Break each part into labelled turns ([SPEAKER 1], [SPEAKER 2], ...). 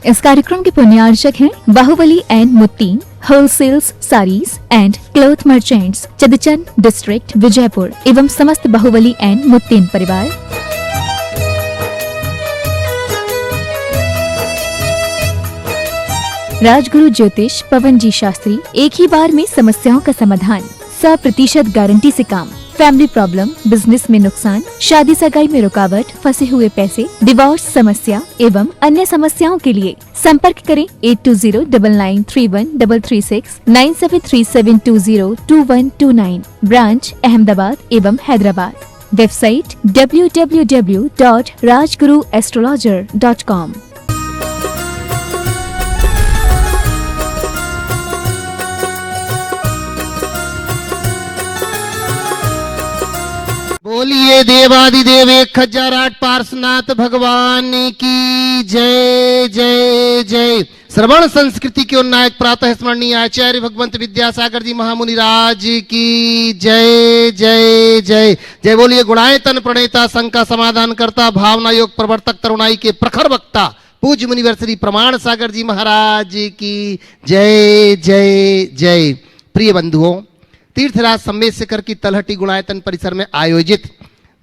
[SPEAKER 1] इस कार्यक्रम के पुण्यार्चक हैं Bahubali and Muttin wholesales saris and cloth merchants, चदचन डिस्ट्रिक्ट, विजयपुर एवं समस्त बाहुबली एंड मुत्तीन परिवार। राजगुरु ज्योतिष पवन जी शास्त्री, एक ही बार में समस्याओं का समाधान, 100% गारंटी से काम, फैमिली प्रॉब्लम, बिजनेस में नुकसान, शादी सगाई में रुकावट, फंसे हुए पैसे, डिवोर्स समस्या एवं अन्य समस्याओं के लिए संपर्क करें 8209931336 9737202129। ब्रांच अहमदाबाद एवं हैदराबाद। Website www.rajguruastrologer.com।
[SPEAKER 2] बोलिए देवादिदेव 1008 पार्श्वनाथ भगवान की जय जय जय। श्रवण संस्कृति के उन्नायक प्रातः स्मरणीय आचार्य भगवंत विद्यासागर जी महामुनि राज की जय जय जय जय। बोलिए गुणायतन प्रणेता, शंका समाधान करता, भावना योग प्रवर्तक, तरुणाई के प्रखर वक्ता, पूज्य मुनिवर श्री प्रमाण सागर जी महाराज की जय जय जय। प्रिय बंधुओं, तीर्थराज सम्मेद शिखर की तलहटी गुणायतन परिसर में आयोजित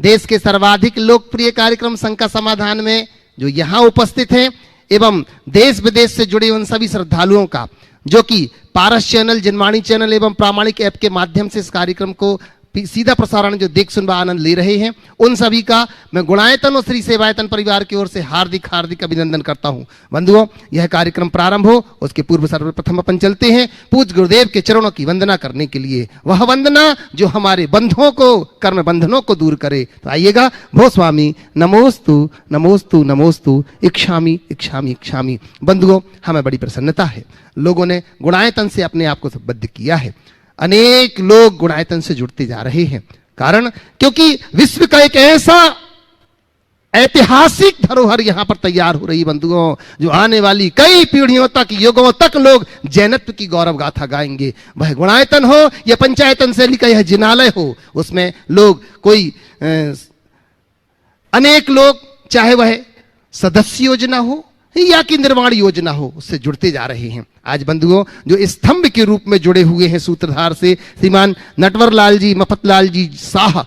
[SPEAKER 2] देश के सर्वाधिक लोकप्रिय कार्यक्रम शंका समाधान में जो यहाँ उपस्थित हैं एवं देश विदेश से जुड़े उन सभी श्रद्धालुओं का जो कि पारस चैनल, जनवाणी चैनल एवं प्रामाणिक ऐप के माध्यम से इस कार्यक्रम को सीधा प्रसारण जो देख सुन आनंद ले रहे हैं, उन सभी का मैं गुणायतन और श्री सेवायतन परिवार की ओर से हार्दिक हार्दिक अभिनंदन करता हूं। बंधुओं, यह कार्यक्रम प्रारंभ हो उसके पूर्व सर्वप्रथम अपन चलते हैं पूज्य गुरुदेव के चरणों की वंदना करने के लिए, वह वंदना जो हमारे बंधुओं को, कर्म बंधनों को दूर करे। तो आइएगा। भो स्वामी नमोस्तु नमोस्तु नमोस्तु, इक्षामी इक्षामी इक्षामी। बंधुओं, हमें बड़ी प्रसन्नता है, लोगों ने गुणायतन से अपने आप को संबद्ध किया है। अनेक लोग गुणायतन से जुड़ते जा रहे हैं। कारण क्योंकि विश्व का एक ऐसा ऐतिहासिक धरोहर यहां पर तैयार हो रही बंधुओं, जो आने वाली कई पीढ़ियों तक, युगों तक लोग जैनत्व की गौरव गाथा गाएंगे। वह गुणायतन हो या पंचायतन शैली का यह जिनालय हो, उसमें लोग कोई अनेक लोग, चाहे वह सदस्य योजना हो या कि निर्माण योजना हो, उससे जुड़ते जा रहे हैं। आज बंधुओं, जो स्तंभ के रूप में जुड़े हुए हैं सूत्रधार से श्रीमान नटवरलाल जी, मफतलाल जी शाह,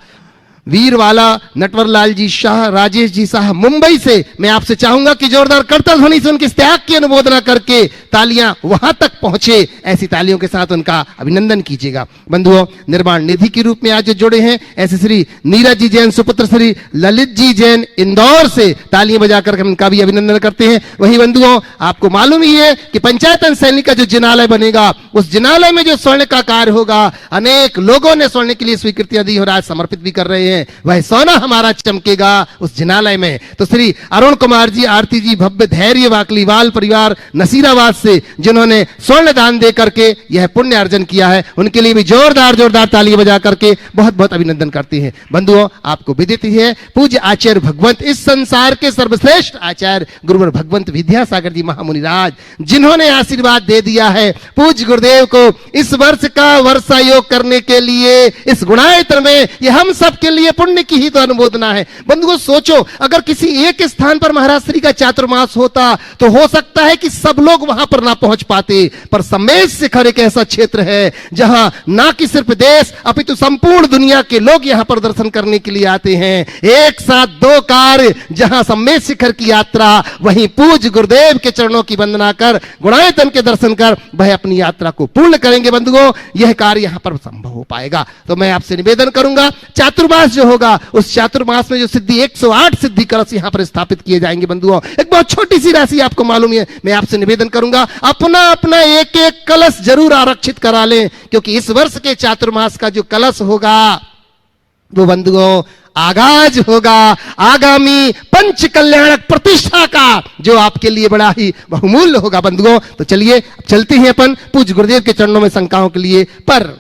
[SPEAKER 2] वीरवाला नटवरलाल जी शाह, राजेश जी शाह मुंबई से, मैं आपसे चाहूंगा कि जोरदार करतल ध्वनि से उनके त्याग की अनुमोदना करके तालियां वहां तक पहुंचे, ऐसी तालियों के साथ उनका अभिनंदन कीजिएगा। बंधुओं, निर्माण निधि के रूप में आज जो जुड़े हैं ऐसे श्री नीरज जी जैन सुपुत्र श्री ललित जी जैन इंदौर से, तालियां बजाकर उनका भी अभिनंदन करते हैं। वही बंधुओं, आपको मालूम ही है कि पंचायतन शैली का जो जिनालय बनेगा, उस जिनालय में जो स्वर्ण का कार्य होगा, अनेक लोगों ने स्वर्ण के लिए स्वीकृतियां दी और आज समर्पित भी कर रहे हैं। वह सोना हमारा चमकेगा उस जिनालय में। तो श्री अरुण कुमार जी, आरती जी, भव्य धैर्य वाकलीवाल परिवार नसीराबाद से, जिन्होंने स्वर्ण दान दे करके यह पुण्य अर्जन किया है, उनके लिए भी जोरदार जोरदार तालियां बजा करके बहुत बहुत अभिनंदन करते हैं। बंधुओं, आपको विदित ही है, पूज्य आचार्य भगवंत, इस संसार के सर्वश्रेष्ठ आचार्य गुरुवर भगवंत विद्यासागर जी महामुनि राज, जिन्होंने आशीर्वाद दे दिया है पूज्य गुरुदेव को इस वर्ष का वर्षा योग करने के लिए इस गुणायतन में, यह हम सब के लिए पुण्य की ही तो अनुमोदना है। बंधुओं, सोचो, अगर किसी एक स्थान पर महाराज श्री का चातुर्मास होता तो हो सकता है कि सब लोग वहां पर ना पहुंच पाते, पर सम्मेद शिखर एक ऐसा क्षेत्र है जहां ना कि सिर्फ देश अपितु संपूर्ण दुनिया के लोग यहां पर दर्शन करने के लिए आते हैं। एक साथ दो कार्य, जहां सम्मेद शिखर की यात्रा, वहीं पूज्य गुरुदेव के चरणों की वंदना कर, गुणायतन के दर्शन कर वह अपनी यात्रा को पूर्ण करेंगे। बंधुओं, यह कार्य यहां पर संभव हो पाएगा। तो मैं आपसे निवेदन करूंगा, चातुर्मास जो होगा, उस चातुर्मास में जो सिद्धि 108 सिद्धि कलश यहां पर स्थापित किए जाएंगे। बंधुओं, एक बहुत छोटी सी राशि आपको मालूम है, मैं आपसे निवेदन करूंगा अपना अपना एक एक कलश जरूर आरक्षित करा लें, क्योंकि इस वर्ष के चातुर्मास का जो कलश होगा वो बंधुओं आगाज होगा आगामी पंच कल्याणक प्रतिष्ठा का, जो आपके लिए बड़ा ही बहुमूल्य होगा। बंधुओं, तो चलिए चलते हैं अपन पूज्य गुरुदेव के चरणों में शंकाओं के लिए। पर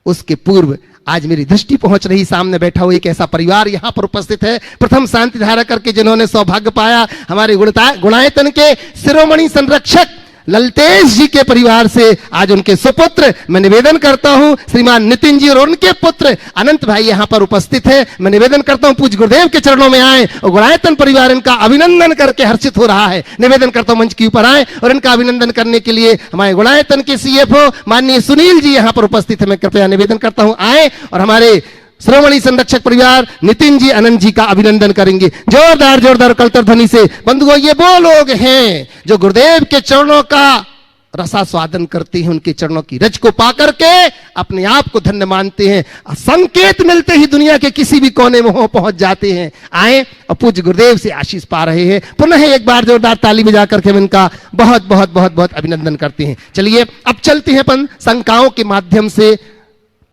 [SPEAKER 2] उसके पूर्व आज मेरी दृष्टि पहुंच रही, सामने बैठा हुआ एक ऐसा परिवार यहां पर उपस्थित है, प्रथम शांति धारा करके जिन्होंने सौभाग्य पाया, हमारे गुणायतन के शिरोमणि संरक्षक ललतेश जी के परिवार से आज उनके सुपुत्र मैं निवेदन करता हूं, श्रीमान नितिन जी और उनके पुत्र अनंत भाई यहां पर उपस्थित है। मैं निवेदन करता हूं पूज्य गुरुदेव के चरणों में आए और गुणायतन परिवार इनका अभिनंदन करके हर्षित हो रहा है। निवेदन करता हूं मंच के ऊपर आए और इनका अभिनंदन करने के लिए हमारे गुणायतन के सीएफओ माननीय सुनील जी यहां पर उपस्थित है। मैं कृपया निवेदन करता हूं आए और हमारे श्रोमणी संरक्षक परिवार नितिन जी अनंत जी का अभिनंदन करेंगे जोरदार जोरदार कलतर ध्वनि से। बंधुओं, ये वो लोग हैं जो गुरुदेव के चरणों का रसास्वादन करते हैं, उनके चरणों की रज को पा करके अपने आप को धन्य मानते हैं, संकेत मिलते ही दुनिया के किसी भी कोने में हो पहुंच जाते हैं। आए और पूज्य गुरुदेव से आशीष पा रहे हैं। पुनः एक बार जोरदार ताली बजा करके हम इनका बहुत बहुत बहुत बहुत अभिनंदन करते हैं। चलिए अब चलते हैं अपन शंकाओं के माध्यम से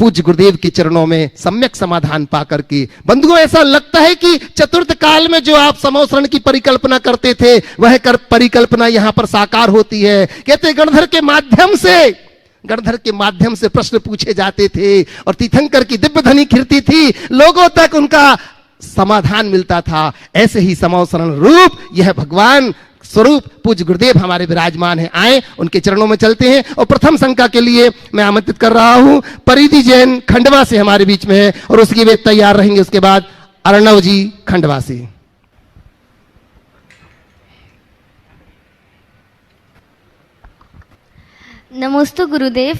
[SPEAKER 2] पूज्य गुरुदेव के चरणों में सम्यक समाधान पा करके। बंधुओं, ऐसा लगता है कि चतुर्थ काल में जो आप समोसरण की परिकल्पना करते थे वह परिकल्पना यहां पर साकार होती है। कहते गणधर के माध्यम से प्रश्न पूछे जाते थे और तीर्थंकर की दिव्य ध्वनि खिरती थी, लोगों तक उनका समाधान मिलता था। ऐसे ही समोसरण रूप यह भगवान स्वरूप पूज्य गुरुदेव हमारे विराजमान हैं। आए उनके चरणों में चलते हैं और प्रथम शंका के लिए मैं आमंत्रित कर रहा हूं परिधि जैन खंडवा से हमारे बीच में है और उसके वे तैयार रहेंगे। उसके बाद अर्णव जी खंडवा से।
[SPEAKER 3] नमोस्तु गुरुदेव।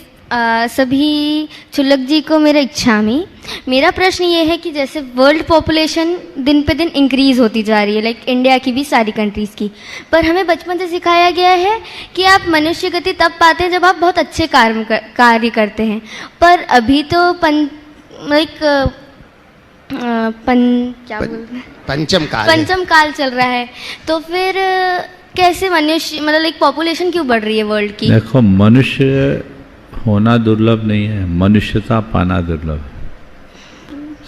[SPEAKER 3] सभी चुल्लक जी को मेरा इच्छामी। मेरा प्रश्न ये है कि जैसे वर्ल्ड पॉपुलेशन दिन पे दिन इंक्रीज होती जा रही है, लाइक इंडिया की भी, सारी कंट्रीज़ की, पर हमें बचपन से सिखाया गया है कि आप मनुष्य गति तब पाते हैं जब आप बहुत अच्छे कार्य करते हैं। पर अभी तो पंचम काल चल रहा है, तो फिर कैसे मनुष्य मतलब लाइक पॉपुलेशन क्यों बढ़ रही है वर्ल्ड की?
[SPEAKER 4] देखो, मनुष्य होना दुर्लभ नहीं है, मनुष्यता पाना दुर्लभ।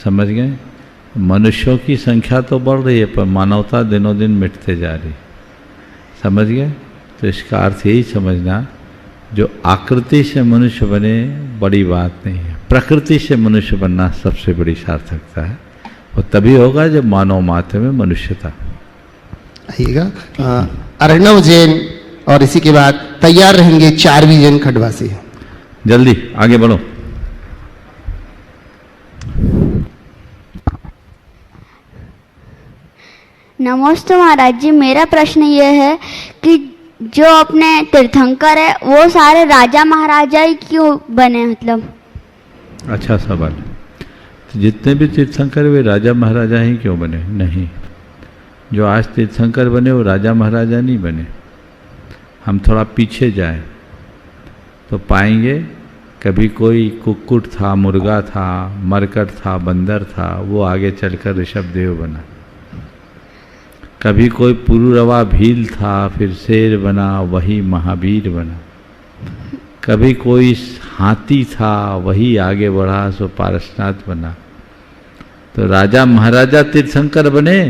[SPEAKER 4] समझ गए? मनुष्यों की संख्या तो बढ़ रही है पर मानवता दिनों दिन मिटते जा रही। समझ गए? तो इसका अर्थ यही समझना, जो आकृति से मनुष्य बने बड़ी बात नहीं है, प्रकृति से मनुष्य बनना सबसे बड़ी सार्थकता है। और तभी होगा जब मानव मात्र में मनुष्यता।
[SPEAKER 2] आइएगा अर्णव जैन और इसी के बाद तैयार रहेंगे चारवी जैन खंडवा से।
[SPEAKER 4] जल्दी आगे बढ़ो।
[SPEAKER 5] नमस्ते महाराज जी, मेरा प्रश्न ये है कि जो अपने तीर्थंकर है वो सारे राजा महाराजा ही क्यों बने? मतलब
[SPEAKER 4] अच्छा सवाल। तो जितने भी तीर्थंकर वे राजा महाराजा ही क्यों बने? नहीं, जो आज तीर्थंकर बने वो राजा महाराजा नहीं बने। हम थोड़ा पीछे जाएं तो पाएंगे कभी कोई कुक्कुट था, मुर्गा था, मरकट था, बंदर था, वो आगे चलकर ऋषभदेव बना। कभी कोई पुरुरवा भील था, फिर शेर बना, वही महावीर बना। कभी कोई हाथी था, वही आगे बढ़ा सो पारसनाथ बना। तो राजा महाराजा तीर्थंकर बने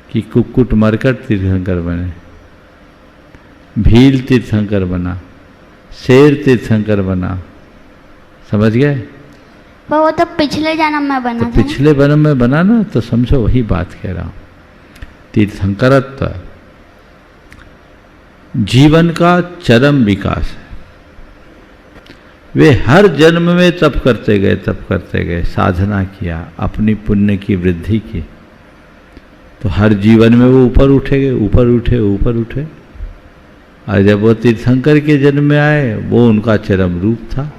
[SPEAKER 4] कि कुक्कुट मरकट तीर्थंकर बने? भील तीर्थंकर बना, शेर तीर्थंकर बना। समझ गए?
[SPEAKER 5] पर वो तो पिछले जन्म में बना
[SPEAKER 4] तो
[SPEAKER 5] था।
[SPEAKER 4] पिछले जन्म में बना ना, तो समझो वही बात कह रहा हूं। तीर्थंकरत्व जीवन का चरम विकास है। वे हर जन्म में तप करते गए, साधना किया, अपनी पुण्य की वृद्धि की, तो हर जीवन में वो ऊपर उठे। और जब वो तीर्थंकर के जन्म में आए, वो उनका चरम रूप था।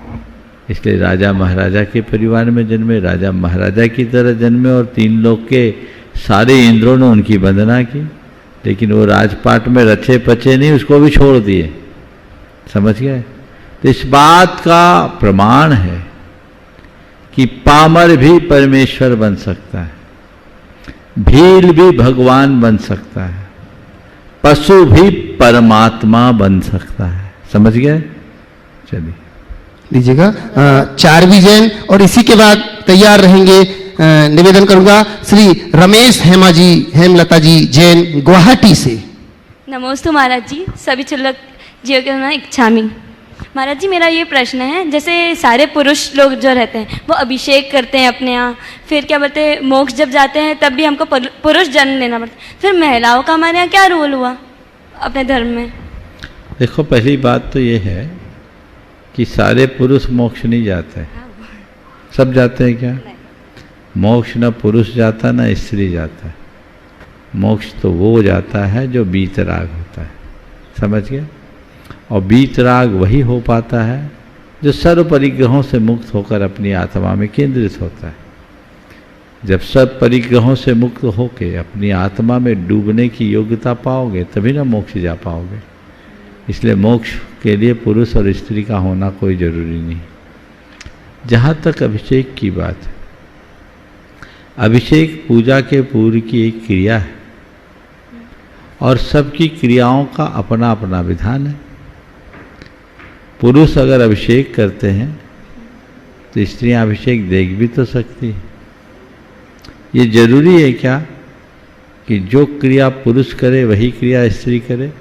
[SPEAKER 4] इसलिए राजा महाराजा के परिवार में जन्मे, राजा महाराजा की तरह जन्मे, और तीन लोग के सारे इंद्रों ने उनकी वंदना की। लेकिन वो राजपाट में रचे पचे नहीं, उसको भी छोड़ दिए। समझ गए? तो इस बात का प्रमाण है कि पामर भी परमेश्वर बन सकता है, भील भी भगवान बन सकता है, पशु भी परमात्मा बन सकता है। समझ गए? चलिए
[SPEAKER 2] लीजिएगा चारवी जैन और इसी के बाद तैयार रहेंगे। निवेदन करूंगा श्री रमेश हेमलता जी जैन गुवाहाटी से।
[SPEAKER 6] नमोस्तु महाराज जी, सभी चुल्लक जियो के नाम इच्छामी। महाराज जी, मेरा ये प्रश्न है, जैसे सारे पुरुष लोग जो रहते हैं वो अभिषेक करते हैं अपने यहाँ, फिर क्या बोलते हैं, मोक्ष जब जाते हैं तब भी हमको पुरुष जन्म लेना पड़ता है। फिर महिलाओं का हमारे यहाँ क्या रोल हुआ अपने धर्म में?
[SPEAKER 4] देखो, पहली बात तो ये है कि सारे पुरुष मोक्ष नहीं जाते। सब जाते हैं क्या? मोक्ष न पुरुष जाता न स्त्री जाता है। मोक्ष तो वो जाता है जो बीतराग होता है, समझ गए? और बीतराग वही हो पाता है जो सर्व परिग्रहों से मुक्त होकर अपनी आत्मा में केंद्रित होता है। जब सब परिग्रहों से मुक्त होकर अपनी आत्मा में डूबने की योग्यता पाओगे तभी ना मोक्ष जा पाओगे। इसलिए मोक्ष के लिए पुरुष और स्त्री का होना कोई जरूरी नहीं। जहाँ तक अभिषेक की बात है, अभिषेक पूजा के पूर्व की एक क्रिया है और सबकी क्रियाओं का अपना अपना विधान है। पुरुष अगर अभिषेक करते हैं तो स्त्रियां अभिषेक देख भी तो सकती है। ये जरूरी है क्या कि जो क्रिया पुरुष करे वही क्रिया स्त्री करे,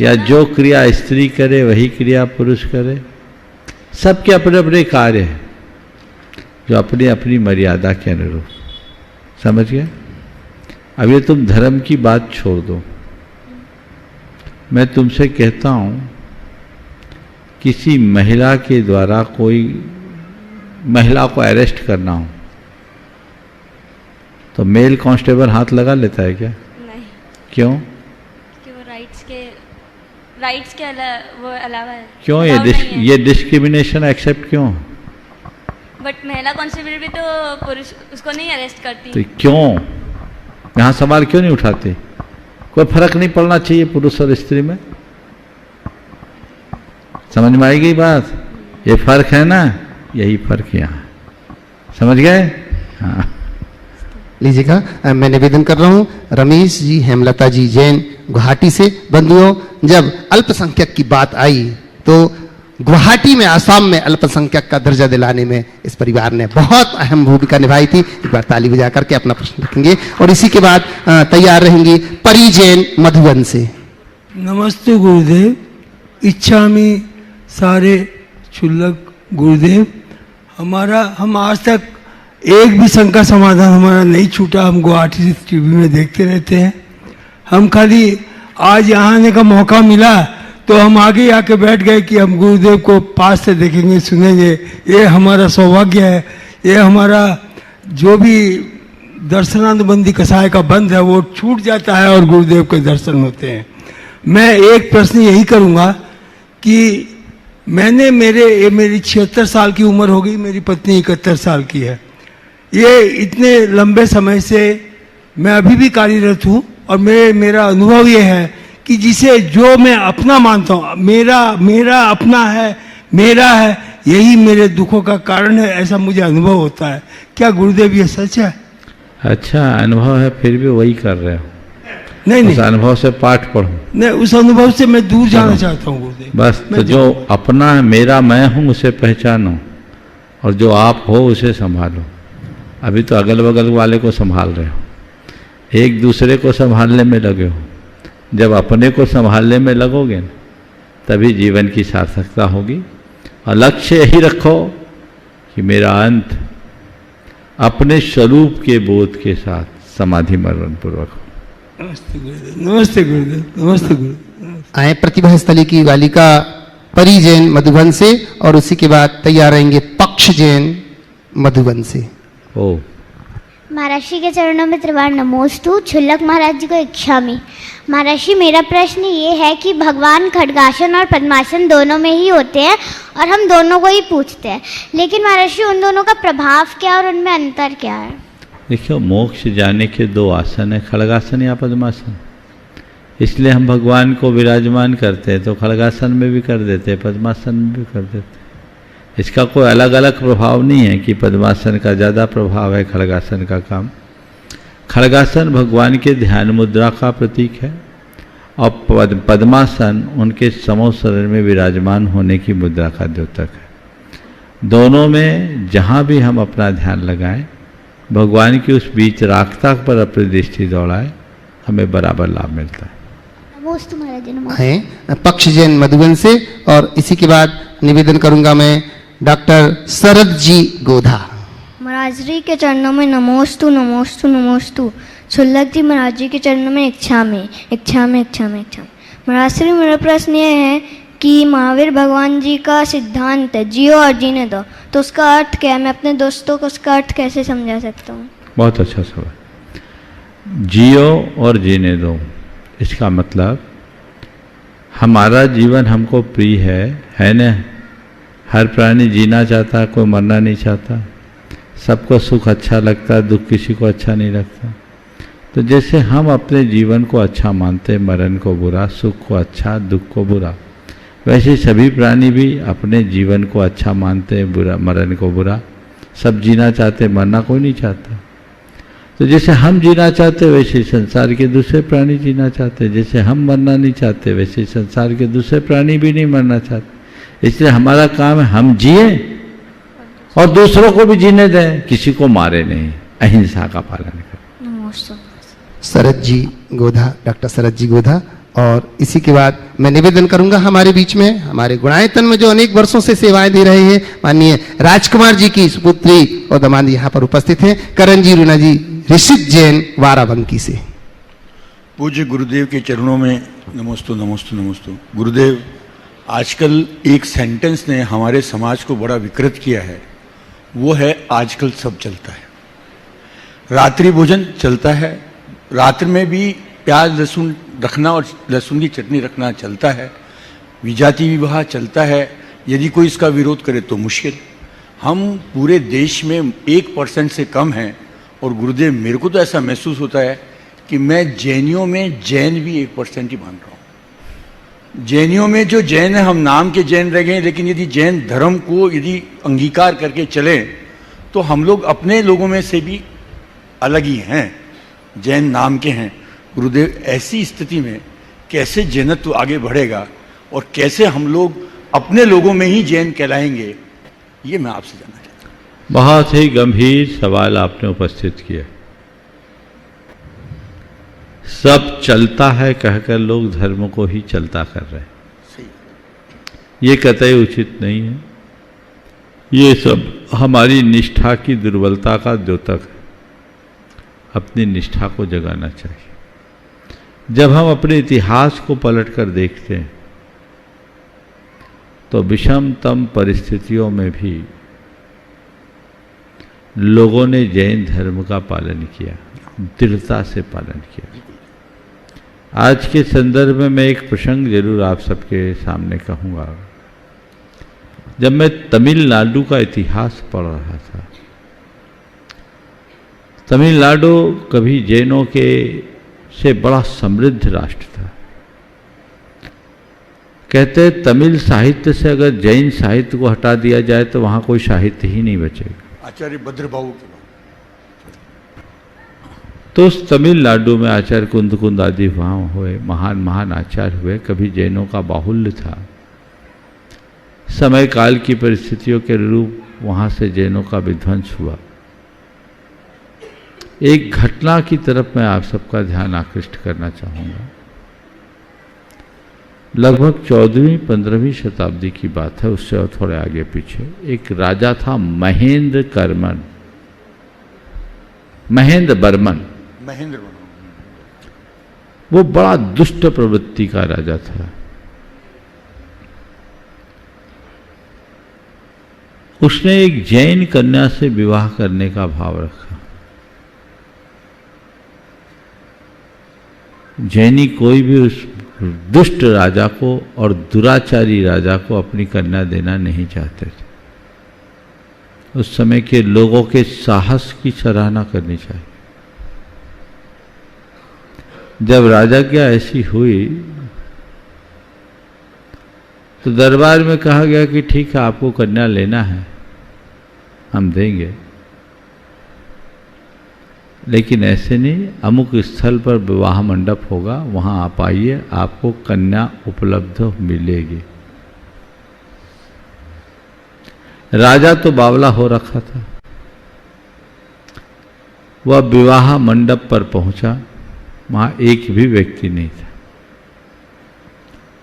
[SPEAKER 4] या जो क्रिया स्त्री करे वही क्रिया पुरुष करे? सबके अपने अपने कार्य हैं जो अपनी अपनी मर्यादा के अनुरूप, समझ गए? अब ये तुम धर्म की बात छोड़ दो, मैं तुमसे कहता हूं किसी महिला के द्वारा कोई महिला को अरेस्ट करना हो तो मेल कांस्टेबल हाथ लगा लेता है क्या?
[SPEAKER 6] नहीं।
[SPEAKER 4] क्यों?
[SPEAKER 6] कि वो राइट्स के वो अलावा है।
[SPEAKER 4] क्यों ये डिस्क्रिमिनेशन एक्सेप्ट क्यों?
[SPEAKER 6] बट महिला कांस्टेबल भी तो पुरुष उसको नहीं अरेस्ट करती।
[SPEAKER 4] तो क्यों यहाँ सवाल क्यों नहीं उठाते? कोई फर्क नहीं पड़ना चाहिए पुरुष और स्त्री में? समझ में आई गई बात? ये फर्क है ना, यही फर्क यहाँ, समझ गए? हाँ,
[SPEAKER 2] लीजिएगा, मैं निवेदन कर रहा हूं रमेश जी, हेमलता जी जैन गुवाहाटी से। बंधुओं, जब अल्पसंख्यक की बात आई तो गुवाहाटी में, आसाम में अल्पसंख्यक का दर्जा दिलाने में इस परिवार ने बहुत अहम भूमिका निभाई थी। एक बार ताली बजा करके अपना प्रश्न रखेंगे और इसी के बाद तैयार रहेंगी परी जैन मधुबन से।
[SPEAKER 7] नमस्ते गुरुदेव, इच्छामी सारे क्षुल्लक गुरुदेव। हम आज तक एक भी शंका समाधान हमारा नहीं छूटा। हम गुवाहाटी से टीवी में देखते रहते हैं। हम खाली आज यहाँ आने का मौका मिला तो हम आगे आके बैठ गए कि हम गुरुदेव को पास से देखेंगे, सुनेंगे। ये हमारा सौभाग्य है। ये हमारा जो भी दर्शनानुबंधी कसाय का बंद है वो छूट जाता है और गुरुदेव के दर्शन होते हैं। मैं एक प्रश्न यही करूँगा कि मेरी 76 साल की उम्र हो गई, मेरी पत्नी 71 साल की है। ये इतने लंबे समय से मैं अभी भी कार्यरत हूँ और मेरा अनुभव ये है कि जिसे जो मैं अपना मानता हूँ, मेरा अपना है, मेरा है, यही मेरे दुखों का कारण है, ऐसा मुझे अनुभव होता है। क्या गुरुदेव ये सच है?
[SPEAKER 4] अच्छा अनुभव है, फिर भी वही कर रहे हो?
[SPEAKER 7] नहीं,
[SPEAKER 4] उस अनुभव से पाठ पढ़ो।
[SPEAKER 7] नहीं, उस अनुभव से मैं दूर जाना चाहता हूँ गुरुदेव।
[SPEAKER 4] बस तो जो अपना है, मेरा मैं हूँ, उसे पहचानो और जो आप हो उसे संभालो। अभी तो अगल बगल वाले को संभाल रहे हो, एक दूसरे को संभालने में लगे हो। जब अपने को संभालने में लगोगे न, तभी जीवन की सार्थकता होगी। और लक्ष्य यही रखो कि मेरा अंत अपने स्वरूप के बोध के साथ समाधि मरण पूर्वक हो।
[SPEAKER 7] नमस्ते गुरुदेव, नमस्ते गुरुदेव, नमस्ते गुरुदेव।
[SPEAKER 2] आए प्रतिभा स्थली की बालिका परी जैन मधुबन से और उसी के बाद तैयार रहेंगे पक्ष जैन मधुबन से।
[SPEAKER 4] ओ
[SPEAKER 5] महर्षि के चरणों में त्रिवार नमोस्तु। क्षुल्लक महाराज जी को इच्छामि। महर्षि, मेरा प्रश्न ये है कि भगवान खड्गासन और पद्मासन दोनों में ही होते हैं और हम दोनों को ही पूछते हैं, लेकिन महर्षि उन दोनों का प्रभाव क्या और उनमें अंतर क्या है?
[SPEAKER 4] देखियो, मोक्ष जाने के दो आसन है, खड्गासन या पद्मासन। इसलिए हम भगवान को विराजमान करते हैं तो खड्गासन में भी कर देते हैं, पद्मासन में भी कर देते हैं। इसका कोई अलग अलग प्रभाव नहीं है कि पद्मासन का ज़्यादा प्रभाव है खड्गासन का काम। खड्गासन भगवान के ध्यान मुद्रा का प्रतीक है और पद्मासन उनके समो शरीर में विराजमान होने की मुद्रा का द्योतक है। दोनों में जहाँ भी हम अपना ध्यान लगाएं, भगवान की उस बीतरागता पर अपनी दृष्टि दौड़ाएं, हमें बराबर लाभ मिलता है।
[SPEAKER 5] नमोस्तु महाराज जी, नमोस्तु।
[SPEAKER 2] हैं पक्ष जैन मधुबन से और इसी के बाद निवेदन करूंगा मैं डॉक्टर शरद जी गोधा।
[SPEAKER 3] महाराज जी के चरणों में नमोस्तु नमोस्तु नमोस्तु। क्षुल्लक जी महाराज जी के चरणों में इच्छामि इच्छामि इच्छामि इच्छामि। महाराज श्री, मेरा प्रश्न ये है कि महावीर भगवान जी का सिद्धांत है जियो और जीने दो, तो उसका अर्थ क्या है? मैं अपने दोस्तों को उसका अर्थ कैसे समझा सकता हूँ?
[SPEAKER 4] बहुत अच्छा सवाल। जियो और जीने दो, इसका मतलब हमारा जीवन हमको प्रिय है न? हर प्राणी जीना चाहता है, कोई मरना नहीं चाहता। सबको सुख अच्छा लगता है, दुख किसी को अच्छा नहीं लगता। तो जैसे हम अपने जीवन को अच्छा मानते, मरण को बुरा, सुख को अच्छा, दुख को बुरा, वैसे सभी प्राणी भी अपने जीवन को अच्छा मानते, बुरा मरण को बुरा। सब जीना चाहते, मरना कोई नहीं चाहता। तो जैसे हम जीना चाहते वैसे संसार के दूसरे प्राणी जीना चाहते। जैसे हम मरना नहीं चाहते वैसे संसार के दूसरे प्राणी भी नहीं मरना चाहते। इसलिए हमारा काम है हम जिए और दूसरों को भी जीने दें, किसी को मारे नहीं, अहिंसा का पालन करें।
[SPEAKER 2] शरद जी गोधा, डॉक्टर शरद जी गोधा। और इसी के बाद मैं निवेदन करूंगा हमारे बीच में, हमारे गुणायतन में जो अनेक वर्षों से सेवाएं दे रहे हैं, माननीय राजकुमार जी की सुपुत्री और दामाद यहाँ पर उपस्थित हैं, करण जी रूना जी, ऋषित जैन वाराबंकी से।
[SPEAKER 8] पूज्य गुरुदेव के चरणों में नमोस्तु नमोस्तु नमोस्तु। गुरुदेव, आजकल एक सेंटेंस ने हमारे समाज को बड़ा विकृत किया है, वो है आजकल सब चलता है। रात्रि भोजन चलता है, रात्रि में भी प्याज लहसुन रखना और लहसुन की चटनी रखना चलता है। विजाति विवाह चलता है, यदि कोई इसका विरोध करे तो मुश्किल। हम पूरे देश में 1% से कम हैं। और गुरुदेव, मेरे को तो ऐसा महसूस होता है कि मैं जैनियों में जैन भी 1% ही मान रहा हूँ। जैनियों में जो जैन है, हम नाम के जैन रह गए, लेकिन यदि जैन धर्म को यदि अंगीकार करके चलें तो हम लोग अपने लोगों में से भी अलग ही हैं, जैन नाम के हैं। गुरुदेव, ऐसी स्थिति में कैसे जैनत्व आगे बढ़ेगा और कैसे हम लोग अपने लोगों में ही जैन कहलाएंगे, ये मैं आपसे जानना चाहता हूँ।
[SPEAKER 4] बहुत ही गंभीर सवाल आपने उपस्थित किया। सब चलता है कहकर लोग धर्म को ही चलता कर रहे हैं, ये कतई उचित नहीं है। ये सब हमारी निष्ठा की दुर्बलता का द्योतक है। अपनी निष्ठा को जगाना चाहिए। जब हम अपने इतिहास को पलटकर देखते हैं तो विषमतम परिस्थितियों में भी लोगों ने जैन धर्म का पालन किया, दृढ़ता से पालन किया। आज के संदर्भ में मैं एक प्रसंग जरूर आप सबके सामने कहूँगा। जब मैं तमिलनाडु का इतिहास पढ़ रहा था, तमिलनाडु कभी जैनों के से बड़ा समृद्ध राष्ट्र था। कहते तमिल साहित्य से अगर जैन साहित्य को हटा दिया जाए तो वहाँ कोई साहित्य ही नहीं बचेगा।
[SPEAKER 8] आचार्य भद्रबाहु के बाद
[SPEAKER 4] तो उस तमिलनाडु में आचार्य कुंद आदि वहाँ हुए, महान महान आचार्य हुए। कभी जैनों का बाहुल्य था। समय काल की परिस्थितियों के अनुरूप वहाँ से जैनों का विध्वंस हुआ। एक घटना की तरफ मैं आप सबका ध्यान आकृष्ट करना चाहूँगा। लगभग 14वीं 15वीं शताब्दी की बात है, उससे और थोड़े आगे पीछे। एक राजा था महेंद्र बर्मन। वो बड़ा दुष्ट प्रवृत्ति का राजा था। उसने एक जैन कन्या से विवाह करने का भाव रखा। जैनी कोई भी उस दुष्ट राजा को और दुराचारी राजा को अपनी कन्या देना नहीं चाहते थे। उस समय के लोगों के साहस की सराहना करनी चाहिए। जब राजाज्ञा ऐसी हुई तो दरबार में कहा गया कि ठीक है, आपको कन्या लेना है, हम देंगे, लेकिन ऐसे नहीं, अमुक स्थल पर विवाह मंडप होगा, वहाँ आप आइए, आपको कन्या उपलब्ध मिलेगी। राजा तो बावला हो रखा था। वह विवाह मंडप पर पहुंचा, वहाँ एक भी व्यक्ति नहीं था।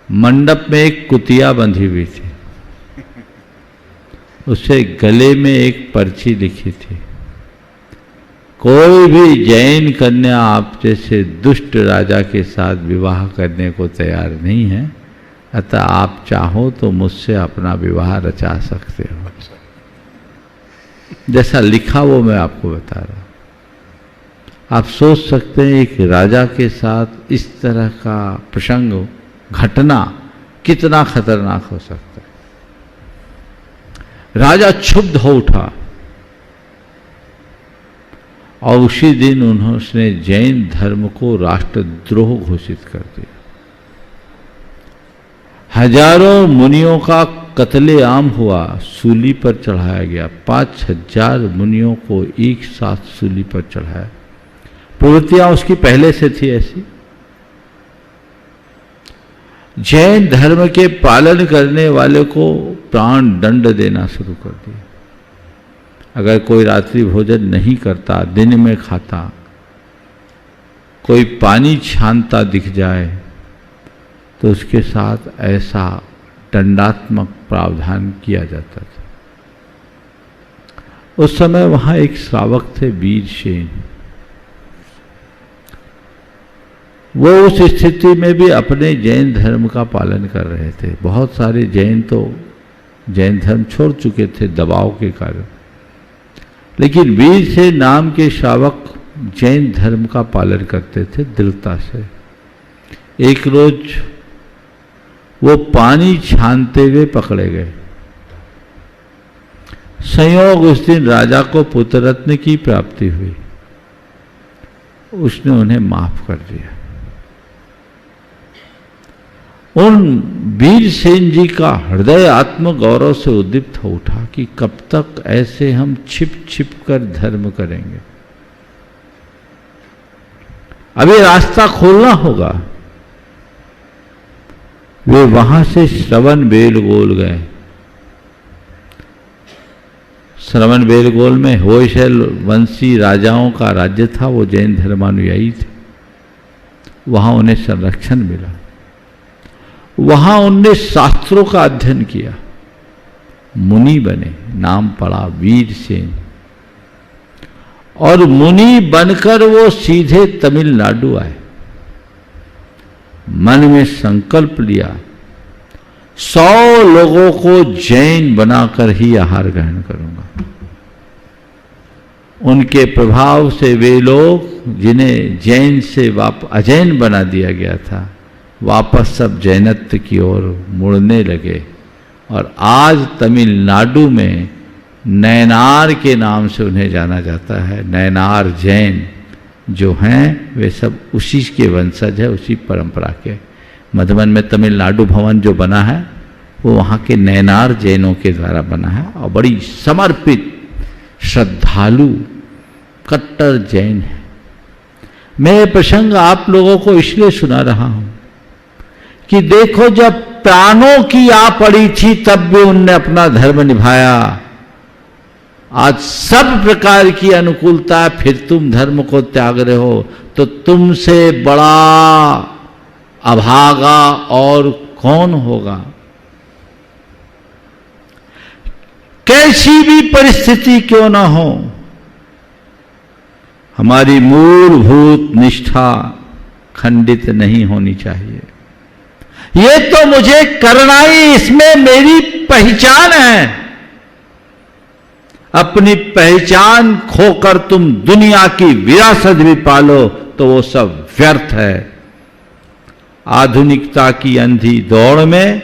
[SPEAKER 4] मंडप में एक कुतिया बंधी हुई थी, उससे गले में एक पर्ची लिखी थी, कोई भी जैन कन्या आप जैसे दुष्ट राजा के साथ विवाह करने को तैयार नहीं है, अतः आप चाहो तो मुझसे अपना विवाह रचा सकते हो। जैसा लिखा वो मैं आपको बता रहा हूं। आप सोच सकते हैं एक राजा के साथ इस तरह का प्रसंग घटना कितना खतरनाक हो सकता है। राजा क्षुब्ध हो उठा और उसी दिन उन्होंने जैन धर्म को राष्ट्रद्रोह घोषित कर दिया। हजारों मुनियों का कत्लेआम हुआ, सूली पर चढ़ाया गया। 5000 मुनियों को एक साथ सूली पर चढ़ाया। प्रवृत्तियां उसकी पहले से थी ऐसी। जैन धर्म के पालन करने वाले को प्राण दंड देना शुरू कर दिया। अगर कोई रात्रि भोजन नहीं करता, दिन में खाता, कोई पानी छानता दिख जाए तो उसके साथ ऐसा दंडात्मक प्रावधान किया जाता था। उस समय वहां एक श्रावक थे वीरसेन। वो उस स्थिति में भी अपने जैन धर्म का पालन कर रहे थे। बहुत सारे जैन तो जैन धर्म छोड़ चुके थे दबाव के कारण, लेकिन वीरसेन नाम के श्रावक जैन धर्म का पालन करते थे दृढ़ता से। एक रोज वो पानी छानते हुए पकड़े गए। संयोग उस दिन राजा को पुत्ररत्न की प्राप्ति हुई। उसने उन्हें माफ कर दिया। उन वीरसेन जी का हृदय आत्मगौरव से उद्दीप्त हो उठा कि कब तक ऐसे हम छिप छिप कर धर्म करेंगे, अभी रास्ता खोलना होगा। वे वहां से श्रवण बेलगोल गए। श्रवण बेलगोल में होयसल वंशी राजाओं का राज्य था, वो जैन धर्मानुयायी थे। वहां उन्हें संरक्षण मिला। वहां उनने शास्त्रों का अध्ययन किया, मुनि बने, नाम पड़ा वीरसेन। और मुनि बनकर वो सीधे तमिलनाडु आए। मन में संकल्प लिया 100 लोगों को जैन बनाकर ही आहार ग्रहण करूंगा। उनके प्रभाव से वे लोग जिन्हें जैन से अजैन बना दिया गया था, वापस सब जैनत्व की ओर मुड़ने लगे। और आज तमिलनाडु में नैनार के नाम से उन्हें जाना जाता है। नैनार जैन जो हैं वे सब उसी के वंशज है, उसी परंपरा के। मधुबन में तमिलनाडु भवन जो बना है वो वहाँ के नैनार जैनों के द्वारा बना है और बड़ी समर्पित श्रद्धालु कट्टर जैन है। मैं ये प्रसंग आप लोगों को इसलिए सुना रहा हूं कि देखो, जब प्राणों की आ पड़ी थी तब भी उनने अपना धर्म निभाया। आज सब प्रकार की अनुकूलता, फिर तुम धर्म को त्याग रहे हो, तो तुमसे बड़ा अभागा और कौन होगा। कैसी भी परिस्थिति क्यों ना हो, हमारी मूलभूत निष्ठा खंडित नहीं होनी चाहिए। ये तो मुझे करना ही, इसमें मेरी पहचान है। अपनी पहचान खोकर तुम दुनिया की विरासत भी पालो तो वो सब व्यर्थ है। आधुनिकता की अंधी दौड़ में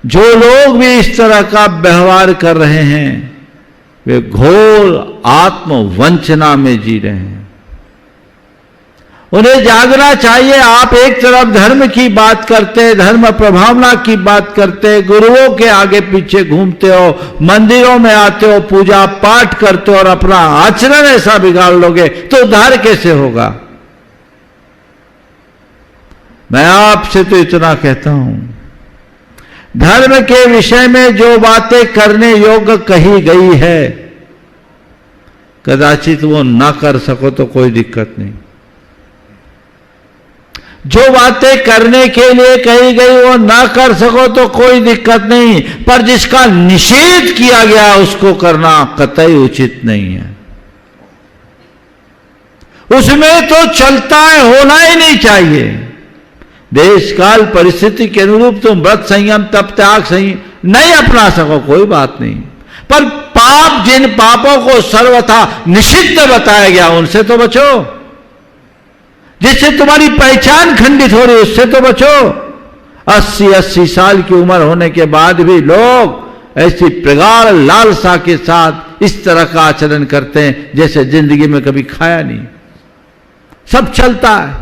[SPEAKER 4] जो लोग भी इस तरह का व्यवहार कर रहे हैं वे घोर आत्मवंचना में जी रहे हैं। उन्हें जागना चाहिए। आप एक तरफ धर्म की बात करते, धर्म प्रभावना की बात करते, गुरुओं के आगे पीछे घूमते हो, मंदिरों में आते हो, पूजा पाठ करते हो और अपना आचरण ऐसा बिगाड़ लोगे तो उद्धार कैसे होगा। मैं आपसे तो इतना कहता हूं, धर्म के विषय में जो बातें करने योग्य कही गई है, कदाचित वो ना कर सको तो कोई दिक्कत नहीं। जो बातें करने के लिए कही गई वो ना कर सको तो कोई दिक्कत नहीं, पर जिसका निषेध किया गया उसको करना कतई उचित नहीं है। उसमें तो चलता है, होना ही नहीं चाहिए। देश काल परिस्थिति के अनुरूप तुम व्रत संयम तप त्याग संयम नहीं अपना सको, कोई बात नहीं, पर पाप, जिन पापों को सर्वथा निषिद्ध बताया गया उनसे तो बचो। जिससे तुम्हारी पहचान खंडित हो रही उससे तो बचो। 80-80 साल की उम्र होने के बाद भी लोग ऐसी प्रगाढ़ लालसा के साथ इस तरह का आचरण करते हैं जैसे जिंदगी में कभी खाया नहीं। सब चलता है,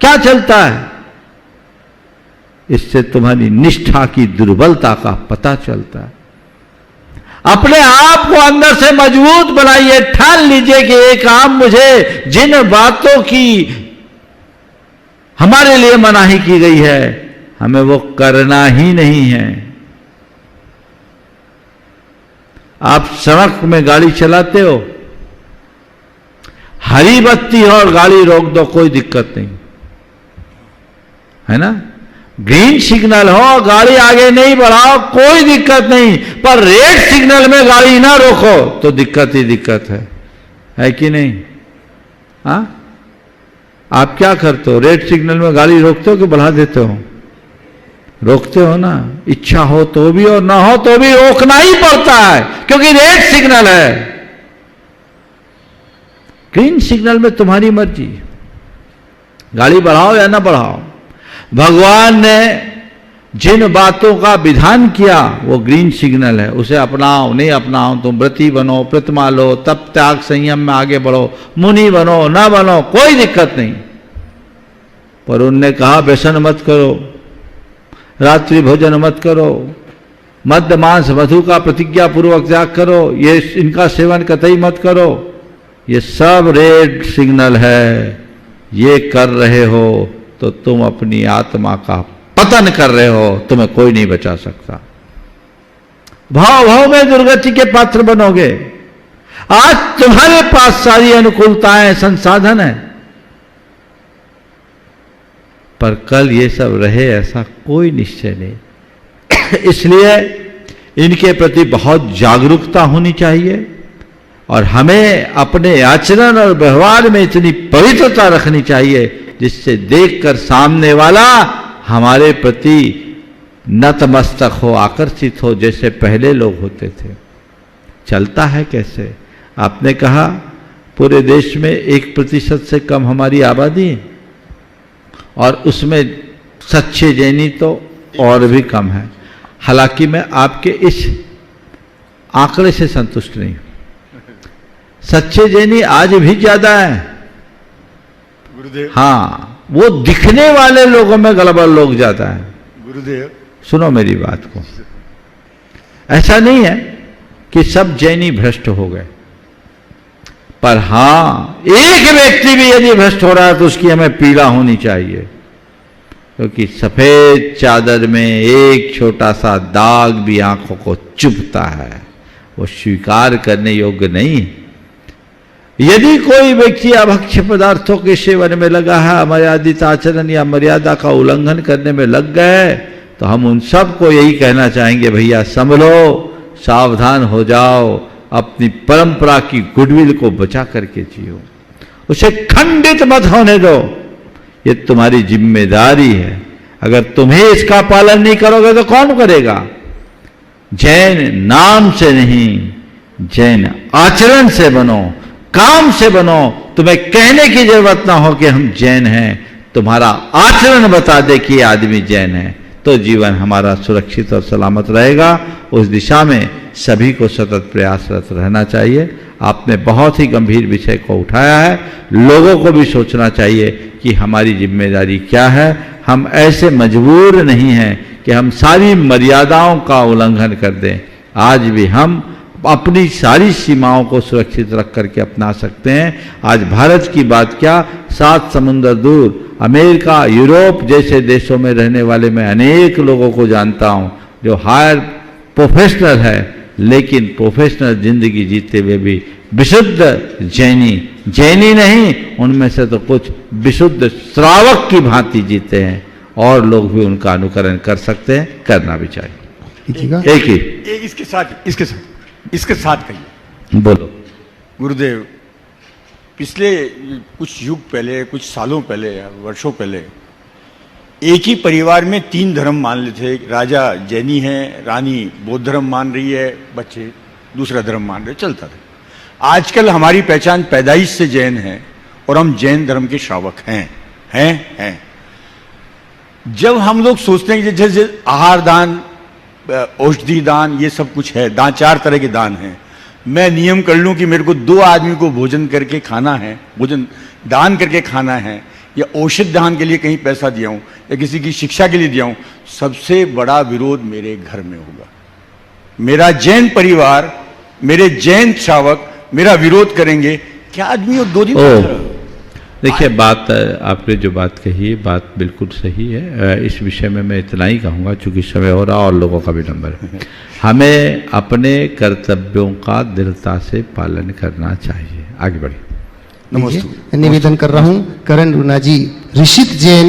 [SPEAKER 4] क्या चलता है? इससे तुम्हारी निष्ठा की दुर्बलता का पता चलता है। अपने आप को अंदर से मजबूत बनाइए, ठान लीजिए कि एक काम मुझे जिन बातों की हमारे लिए मनाही की गई है हमें वो करना ही नहीं है। आप सड़क में गाड़ी चलाते हो, हरी बत्ती हो और गाड़ी रोक दो, कोई दिक्कत नहीं है ना। ग्रीन सिग्नल हो, गाड़ी आगे नहीं बढ़ाओ, कोई दिक्कत नहीं, पर रेड सिग्नल में गाड़ी ना रोको तो दिक्कत ही दिक्कत है कि नहीं? हाँ, आप क्या करते हो? रेड सिग्नल में गाड़ी रोकते हो कि बढ़ा देते हो? रोकते हो ना। इच्छा हो तो भी और ना हो तो भी रोकना ही पड़ता है, क्योंकि रेड सिग्नल है। ग्रीन सिग्नल में तुम्हारी मर्जी, गाड़ी बढ़ाओ या ना बढ़ाओ। भगवान ने जिन बातों का विधान किया वो ग्रीन सिग्नल है, उसे अपनाओ नहीं अपनाओ, तुम व्रती बनो, प्रतिमा लो, तप त्याग संयम में आगे बढ़ो, मुनि बनो ना बनो, कोई दिक्कत नहीं। पर उनने कहा व्यसन मत करो, रात्रि भोजन मत करो, मद्य मांस मधु का प्रतिज्ञा पूर्वक त्याग करो, ये इनका सेवन कतई मत करो। ये सब रेड सिग्नल है। ये कर रहे हो तो तुम अपनी आत्मा का पतन कर रहे हो, तुम्हें कोई नहीं बचा सकता। भाव भाव में दुर्गति के पात्र बनोगे। आज तुम्हारे पास सारी अनुकूलताएं, संसाधन है, पर कल ये सब रहे ऐसा कोई निश्चय नहीं। इसलिए इनके प्रति बहुत जागरूकता होनी चाहिए और हमें अपने आचरण और व्यवहार में इतनी पवित्रता रखनी चाहिए जिससे देखकर सामने वाला हमारे प्रति नतमस्तक हो, आकर्षित हो, जैसे पहले लोग होते थे। चलता है कैसे? आपने कहा पूरे देश में 1% से कम हमारी आबादी है और उसमें सच्चे जैनी तो और भी कम है। हालांकि मैं आपके इस आंकड़े से संतुष्ट नहीं हूं। सच्चे जैनी आज भी ज्यादा है
[SPEAKER 8] गुरुदेव।
[SPEAKER 4] हाँ, वो दिखने वाले लोगों में गड़बड़ लोग ज्यादा है।
[SPEAKER 8] गुरुदेव
[SPEAKER 4] सुनो मेरी बात को, ऐसा नहीं है कि सब जैनी भ्रष्ट हो गए, पर हां एक व्यक्ति भी यदि भ्रष्ट हो रहा है तो उसकी हमें पीड़ा होनी चाहिए, क्योंकि सफेद चादर में एक छोटा सा दाग भी आंखों को चुभता है, वो स्वीकार करने योग्य नहीं। यदि कोई व्यक्ति अभक्ष्य पदार्थों के सेवन में लगा है, अमर्यादित आचरण या मर्यादा का उल्लंघन करने में लग गए, तो हम उन सबको यही कहना चाहेंगे, भैया संभलो, सावधान हो जाओ, अपनी परंपरा की गुडविल को बचा करके जियो, उसे खंडित मत होने दो। ये तुम्हारी जिम्मेदारी है। अगर तुम्हें इसका पालन नहीं करोगे तो कौन करेगा? जैन नाम से नहीं, जैन आचरण से बनो, काम से बनो। तुम्हें कहने की जरूरत ना हो कि हम जैन हैं, तुम्हारा आचरण बता दे कि ये आदमी जैन है, तो जीवन हमारा सुरक्षित और सलामत रहेगा। उस दिशा में सभी को सतत प्रयासरत रहना चाहिए। आपने बहुत ही गंभीर विषय को उठाया है। लोगों को भी सोचना चाहिए कि हमारी जिम्मेदारी क्या है। हम ऐसे मजबूर नहीं हैं कि हम सारी मर्यादाओं का उल्लंघन कर दें। आज भी हम अपनी सारी सीमाओं को सुरक्षित रख करके अपना सकते हैं। आज भारत की बात क्या, 7 समुंदर दूर अमेरिका, यूरोप जैसे देशों में रहने वाले मैं अनेक लोगों को जानता हूं जो हायर प्रोफेशनल है, लेकिन प्रोफेशनल जिंदगी जीते हुए भी विशुद्ध जैनी नहीं, उनमें से तो कुछ विशुद्ध श्रावक की भांति जीते हैं, और लोग भी उनका अनुकरण कर सकते हैं, करना भी चाहिए। एक ही
[SPEAKER 8] इसके साथ कहिए।
[SPEAKER 4] बोलो।
[SPEAKER 8] गुरुदेव, पिछले कुछ युग पहले, कुछ सालों पहले, वर्षों पहले एक ही परिवार में 3 धर्म मान लेते थे। राजा जैनी है, रानी बौद्ध धर्म मान रही है, बच्चे दूसरा धर्म मान रहे, चलता था। आजकल हमारी पहचान पैदाइश से जैन है और हम जैन धर्म के श्रावक हैं। जब हम लोग सोचते हैं कि जैसे आहार दान, औषधि दान, ये सब कुछ है, दान 4 तरह के दान हैं। मैं नियम कर लूं कि मेरे को 2 आदमी को भोजन करके खाना है, भोजन दान करके खाना है, या औषध दान के लिए कहीं पैसा दिया हूं, या किसी की शिक्षा के लिए दिया हूं, सबसे बड़ा विरोध मेरे घर में होगा। मेरा जैन परिवार, मेरे जैन श्रावक मेरा विरोध करेंगे। क्या आदमी और 2 दिन
[SPEAKER 4] देखिए, बात आपने जो बात कही है, बात बिल्कुल सही है। इस विषय में मैं इतना ही कहूँगा, चूँकि समय हो रहा और लोगों का भी नंबर है। हमें अपने कर्तव्यों का दृढ़ता से पालन करना चाहिए। आगे बढ़िए।
[SPEAKER 2] नमस्ते। निवेदन कर रहा हूँ करण रूना जी, ऋषित जैन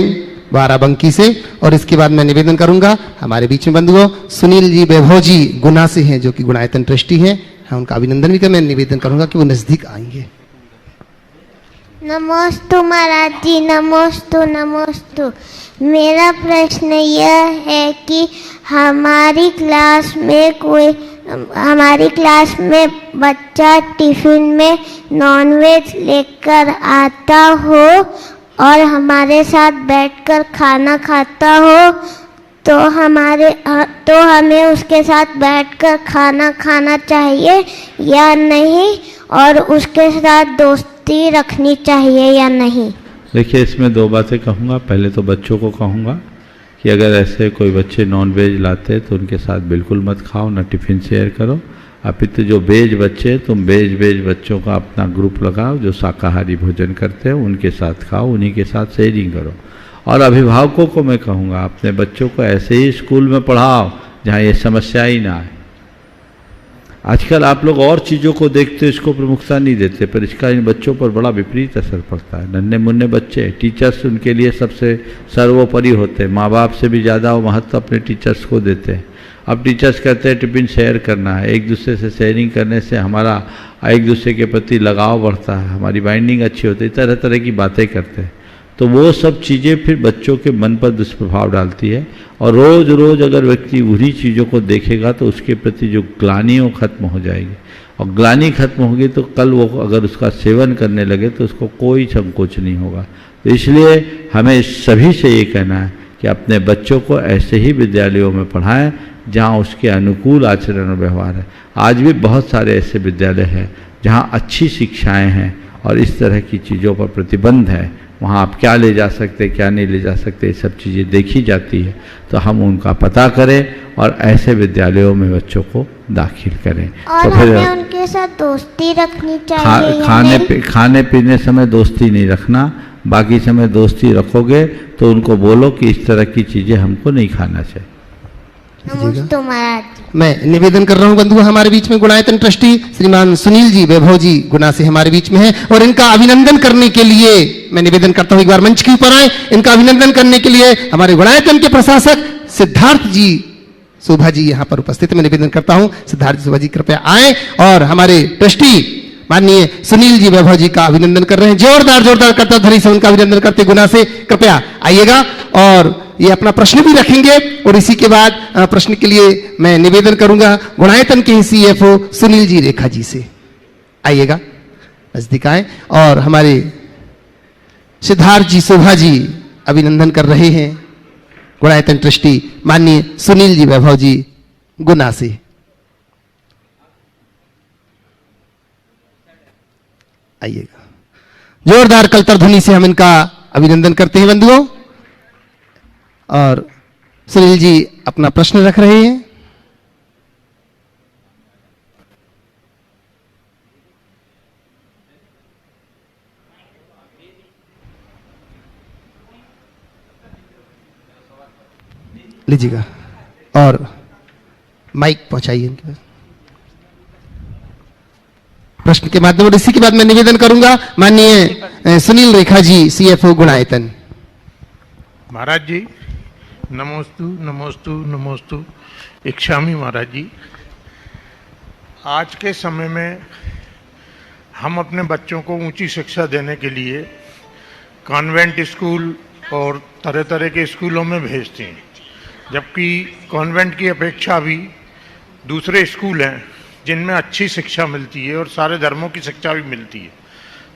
[SPEAKER 2] बाराबंकी से, और इसके बाद मैं निवेदन करूंगा हमारे बीच में बंधुओं सुनील जी वैभव जी गुना से हैं, जो कि गुणायतन ट्रस्टी हैं। हाँ, उनका अभिनंदन भी कर मैं निवेदन करूंगा कि वो नजदीक आएंगे।
[SPEAKER 5] नमोस्तु महाराज जी, नमोस्तु नमोस्तु। मेरा प्रश्न यह है कि हमारी क्लास में बच्चा टिफिन में नॉनवेज लेकर आता हो और हमारे साथ बैठकर खाना खाता हो, तो हमें उसके साथ बैठकर खाना खाना चाहिए या नहीं, और उसके साथ दोस्ती रखनी चाहिए या नहीं?
[SPEAKER 4] देखिए, इसमें 2 बातें कहूँगा। पहले तो बच्चों को कहूँगा कि अगर ऐसे कोई बच्चे नॉन वेज लाते हैं तो उनके साथ बिल्कुल मत खाओ, ना टिफ़िन शेयर करो। अपितु जो वेज बच्चे, तुम वेज बच्चों का अपना ग्रुप लगाओ, जो शाकाहारी भोजन करते हैं उनके साथ खाओ, उन्हीं के साथ शेयरिंग करो। और अभिभावकों को मैं कहूँगा, अपने बच्चों को ऐसे ही स्कूल में पढ़ाओ जहाँ ये समस्या ही ना आए। आजकल आप लोग और चीज़ों को देखते, इसको प्रमुखता नहीं देते, पर इसका इन बच्चों पर बड़ा विपरीत असर पड़ता है। नन्हे मुन्ने बच्चे, टीचर्स उनके लिए सबसे सर्वोपरि होते हैं। माँ बाप से भी ज़्यादा वो महत्व अपने टीचर्स को देते हैं। अब टीचर्स कहते हैं टिफिन शेयर करना है, एक दूसरे से शेयरिंग करने से हमारा एक दूसरे के प्रति लगाव बढ़ता है, हमारी बाइंडिंग अच्छी होती है, तरह तरह की बातें करते हैं। तो वो सब चीज़ें फिर बच्चों के मन पर दुष्प्रभाव डालती है, और रोज़ रोज़ अगर व्यक्ति उन्हीं चीज़ों को देखेगा तो उसके प्रति जो ग्लानि वो खत्म हो जाएगी, और ग्लानि खत्म होगी तो कल वो अगर उसका सेवन करने लगे तो उसको कोई संकोच नहीं होगा। तो इसलिए हमें सभी से ये कहना है कि अपने बच्चों को ऐसे ही विद्यालयों में पढ़ाएं जहाँ उसके अनुकूल आचरण और व्यवहार है। आज भी बहुत सारे ऐसे विद्यालय हैं जहाँ अच्छी शिक्षाएँ हैं और इस तरह की चीज़ों पर प्रतिबंध है। वहाँ आप क्या ले जा सकते, क्या नहीं ले जा सकते, ये सब चीज़ें देखी जाती है। तो हम उनका पता करें और ऐसे विद्यालयों में बच्चों को दाखिल करें।
[SPEAKER 5] और
[SPEAKER 4] तो फिर
[SPEAKER 5] हमें उनके साथ दोस्ती रखनी चाहिए
[SPEAKER 4] खाने पीने समय दोस्ती नहीं रखना, बाकी समय दोस्ती रखोगे तो उनको बोलो कि इस तरह की चीज़ें हमको नहीं खाना चाहिए।
[SPEAKER 5] नमस्ते महाराज।
[SPEAKER 2] मैं निवेदन कर रहा हूं बंधुओं, हमारे बीच में गुणायतन ट्रस्टी श्रीमान सुनील जी वैभव जी गुना से हमारे बीच में हैं, और इनका अभिनंदन करने के लिए मैं निवेदन करता हूं एक बार मंच के ऊपर आए। इनका अभिनंदन करने के लिए हमारे गुणायतन के प्रशासक सिद्धार्थ जी शोभा जी यहाँ पर उपस्थित। मैं निवेदन करता हूं सिद्धार्थ शोभा जी कृपया आए और हमारे ट्रस्टी माननीय सुनील जी वैभव जी का अभिनंदन कर रहे हैं। जोरदार करता ध्वनि से उनका अभिनंदन करते गुना से कृपया आइएगा, और ये अपना प्रश्न भी रखेंगे। और इसी के बाद प्रश्न के लिए मैं निवेदन करूंगा गुणायतन के CFO सुनील जी रेखा जी से। आइएगा, नजदीक आए, और हमारे सिद्धार्थ जी शोभा जी अभिनंदन कर रहे हैं गुणायतन ट्रस्टी माननीय सुनील जी वैभव जी गुना से। आइएगा, जोरदार कलतर ध्वनि से हम इनका अभिनंदन करते हैं बंधुओं। और सुनील जी अपना प्रश्न रख रहे हैं। लीजिएगा और माइक पहुंचाइए इनके पास प्रश्न के माध्यम। और इसी के बाद मैं निवेदन करूंगा माननीय सुनील रेखा जी CFO गुणायतन।
[SPEAKER 9] महाराज जी नमोस्तु नमोस्तु नमोस्तु। इच्छामी महाराज जी, आज के समय में हम अपने बच्चों को ऊंची शिक्षा देने के लिए कॉन्वेंट स्कूल और तरह तरह के स्कूलों में भेजते हैं, जबकि कॉन्वेंट की अपेक्षा भी दूसरे स्कूल हैं जिनमें अच्छी शिक्षा मिलती है और सारे धर्मों की शिक्षा भी मिलती है।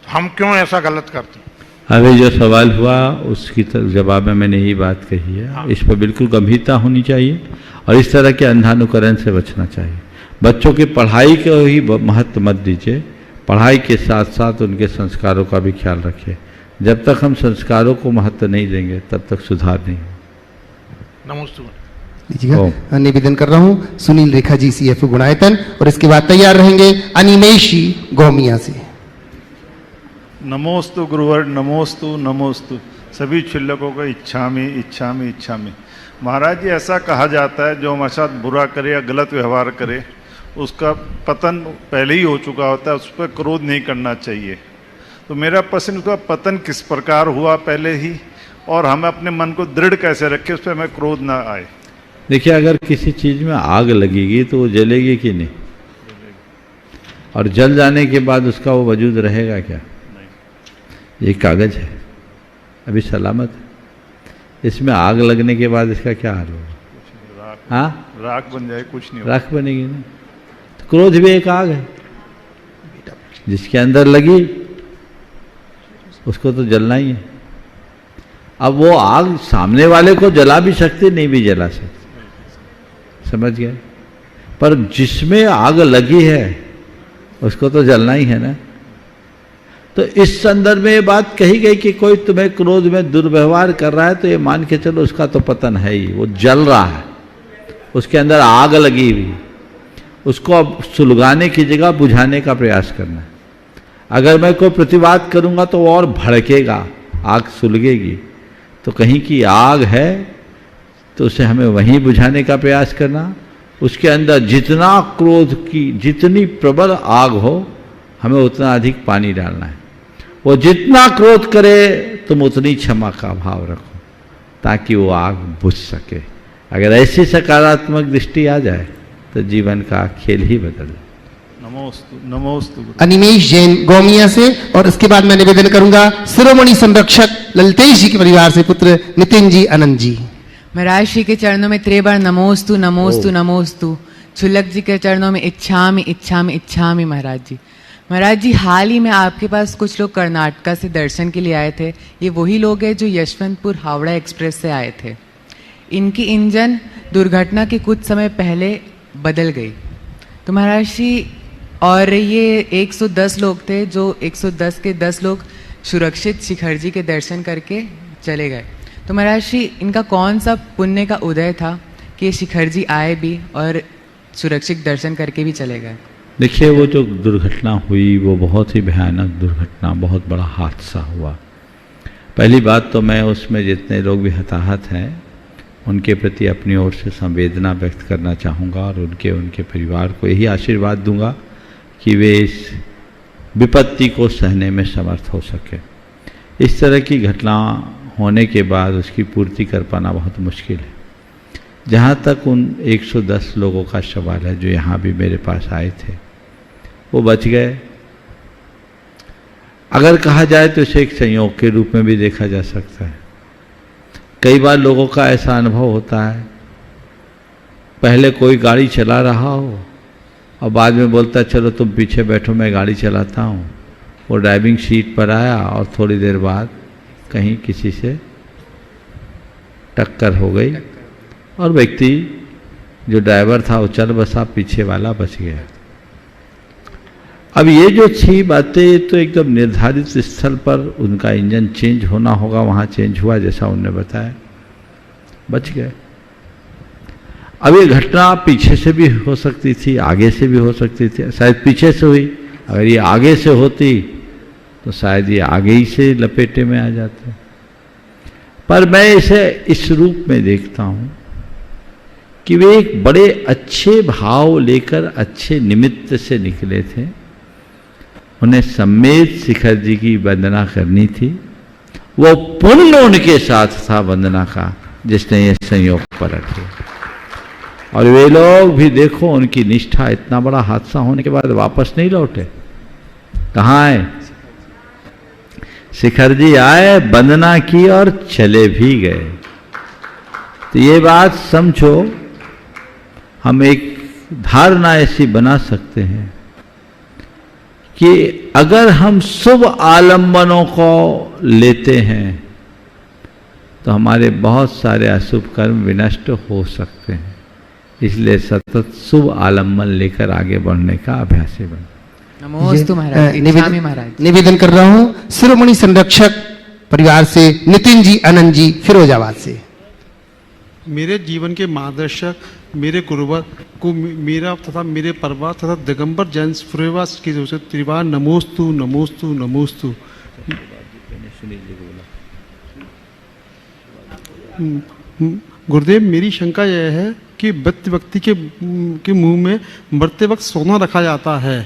[SPEAKER 9] तो हम क्यों ऐसा गलत करते हैं?
[SPEAKER 4] अभी जो सवाल हुआ उसकी जवाब में मैंने यही बात कही है।
[SPEAKER 9] हाँ।
[SPEAKER 4] इस पर बिल्कुल गंभीरता होनी चाहिए और इस तरह के अंधानुकरण से बचना चाहिए। बच्चों की पढ़ाई को ही महत्व मत दीजिए, पढ़ाई के साथ साथ उनके संस्कारों का भी ख्याल रखिए। जब तक हम संस्कारों को महत्व नहीं देंगे तब तक सुधार नहीं होगा।
[SPEAKER 9] नमस्ते।
[SPEAKER 2] लीजिएगा, निवेदन कर रहा हूँ सुनील रेखा जी CFO गुणायतन, और इसके बाद तैयार रहेंगे अनिमेश गोमिया से।
[SPEAKER 10] नमोस्तु गुरुवर, नमोस्तु नमोस्तु। सभी क्षुल्लकों को इच्छामि इच्छामि इच्छामि। महाराज जी, ऐसा कहा जाता है जो हमारे साथ बुरा करे या गलत व्यवहार करे उसका पतन पहले ही हो चुका होता है, उस पर क्रोध नहीं करना चाहिए। तो मेरा प्रश्न, उसका पतन किस प्रकार हुआ पहले ही, और हमें अपने मन को दृढ़ कैसे रखें, उस पर हमें क्रोध ना आए।
[SPEAKER 4] देखिए, अगर किसी चीज़ में आग लगेगी तो वो जलेगी कि नहीं, और जल जाने के बाद उसका वो वजूद रहेगा क्या? ये कागज है, अभी सलामत है, इसमें आग लगने के बाद इसका क्या हाल होगा? हाँ,
[SPEAKER 10] राख बन जाए, कुछ नहीं होगा।
[SPEAKER 4] राख बनेगी नहीं। तो क्रोध भी एक आग है, जिसके अंदर लगी उसको तो जलना ही है। अब वो आग सामने वाले को जला भी सकती, नहीं भी जला सकती, समझ गए? पर जिसमें आग लगी है उसको तो जलना ही है ना। तो इस संदर्भ में ये बात कही गई कि कोई तुम्हें क्रोध में दुर्व्यवहार कर रहा है तो ये मान के चलो उसका तो पतन है ही, वो जल रहा है, उसके अंदर आग लगी हुई, उसको अब सुलगाने की जगह बुझाने का प्रयास करना है। अगर मैं कोई प्रतिवाद करूंगा तो वो और भड़केगा, आग सुलगेगी। तो कहीं की आग है तो उसे हमें वहीं बुझाने का प्रयास करना। उसके अंदर जितना क्रोध की, जितनी प्रबल आग हो, हमें उतना अधिक पानी डालना है। वो जितना क्रोध करे तुम उतनी क्षमा का भाव रखो, ताकि वो आग बुझ सके। अगर ऐसी सकारात्मक दृष्टि आ जाए तो जीवन का खेल ही बदल जाए।
[SPEAKER 10] नमोस्तु नमोस्तु।
[SPEAKER 2] अनिमेश जैन गोमिया से, और इसके बाद मैं निवेदन करूंगा शिरोमणि संरक्षक ललतेश जी के परिवार से पुत्र नितिन जी अनंत जी।
[SPEAKER 11] महाराज श्री के चरणों में 3 बार नमोस्तु नमोस्तु नमोस्तु। क्षुल्लक जी के चरणों में इच्छामि इच्छामि इच्छामि। महाराज जी, महाराज जी, हाल ही में आपके पास कुछ लोग कर्नाटका से दर्शन के लिए आए थे। ये वही लोग हैं जो यशवंतपुर हावड़ा एक्सप्रेस से आए थे। इनकी इंजन दुर्घटना के कुछ समय पहले बदल गई। तो महाराज जी, और ये 110 लोग थे, जो 110 के 10 लोग सुरक्षित शिखर जी के दर्शन करके चले गए। तो महाराज जी, इनका कौन सा पुण्य का उदय था कि शिखर जी आए भी और सुरक्षित दर्शन करके भी चले गए?
[SPEAKER 4] देखिए, वो जो दुर्घटना हुई वो बहुत ही भयानक दुर्घटना, बहुत बड़ा हादसा हुआ। पहली बात तो मैं उसमें जितने लोग भी हताहत हैं उनके प्रति अपनी ओर से संवेदना व्यक्त करना चाहूँगा, और उनके परिवार को यही आशीर्वाद दूंगा कि वे इस विपत्ति को सहने में समर्थ हो सके। इस तरह की घटना होने के बाद उसकी पूर्ति कर पाना बहुत मुश्किल है। जहाँ तक उन 110 लोगों का सवाल है जो यहाँ भी मेरे पास आए थे, वो बच गए। अगर कहा जाए तो इसे एक संयोग के रूप में भी देखा जा सकता है। कई बार लोगों का ऐसा अनुभव होता है, पहले कोई गाड़ी चला रहा हो और बाद में बोलता है चलो तुम पीछे बैठो, मैं गाड़ी चलाता हूँ। वो ड्राइविंग सीट पर आया और थोड़ी देर बाद कहीं किसी से टक्कर हो गई और व्यक्ति जो ड्राइवर था वो चल बसा, पीछे वाला बच गया। अब ये जो 6 बातें तो एकदम निर्धारित स्थल पर उनका इंजन चेंज होना होगा, वहाँ चेंज हुआ जैसा उन्होंने बताया, बच गए। अब ये घटना पीछे से भी हो सकती थी, आगे से भी हो सकती थी। शायद पीछे से हुई, अगर ये आगे से होती तो शायद ये आगे ही से लपेटे में आ जाते। पर मैं इसे इस रूप में देखता हूँ कि वे एक बड़े अच्छे भाव लेकर अच्छे निमित्त से निकले थे। उन्हें सम्मेद शिखर जी की वंदना करनी थी। वो पुण्य उनके साथ था वंदना का, जिसने ये संयोग पर रखे। और वे लोग भी देखो, उनकी निष्ठा, इतना बड़ा हादसा होने के बाद वापस नहीं लौटे, कहाँ आए? शिखर जी आए, वंदना की और चले भी गए। तो ये बात समझो, हम एक धारणा ऐसी बना सकते हैं कि अगर हम शुभ आलम्बनों को लेते हैं तो हमारे बहुत सारे अशुभ कर्म विनष्ट हो सकते हैं। इसलिए सतत शुभ आलम्बन लेकर आगे बढ़ने का अभ्यासी बन।
[SPEAKER 11] नमोस्तु महाराज, इच्छामि महाराज।
[SPEAKER 2] निवेदन कर रहा हूं शिरोमणि संरक्षक परिवार से नितिन जी, आनंद जी, फिरोजाबाद से।
[SPEAKER 12] मेरे जीवन के मार्गदर्शक, मेरे गुरुवर को मेरा तथा मेरे परिवार तथा दिगंबर जैन फिरोजाबाद की तरफ से त्रिवार नमोस्तु नमोस्तु नमोस्तु। गुरुदेव, मेरी शंका यह है कि मृत व्यक्ति के मुंह में मरते वक्त सोना रखा जाता है।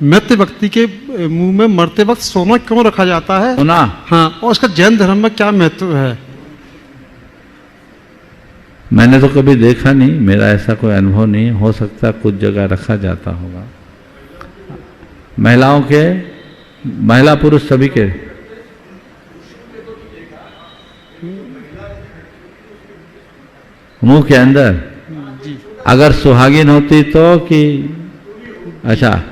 [SPEAKER 12] मृत व्यक्ति के मुंह में मरते वक्त सोना क्यों रखा जाता है?
[SPEAKER 4] सोना?
[SPEAKER 12] हाँ, और उसका जैन धर्म में क्या महत्व है?
[SPEAKER 4] मैंने तो कभी देखा नहीं, मेरा ऐसा कोई अनुभव नहीं। हो सकता कुछ जगह रखा जाता होगा। महिलाओं के, महिला पुरुष सभी के? मुंह के अंदर? अगर सुहागिन होती तो कि अच्छा,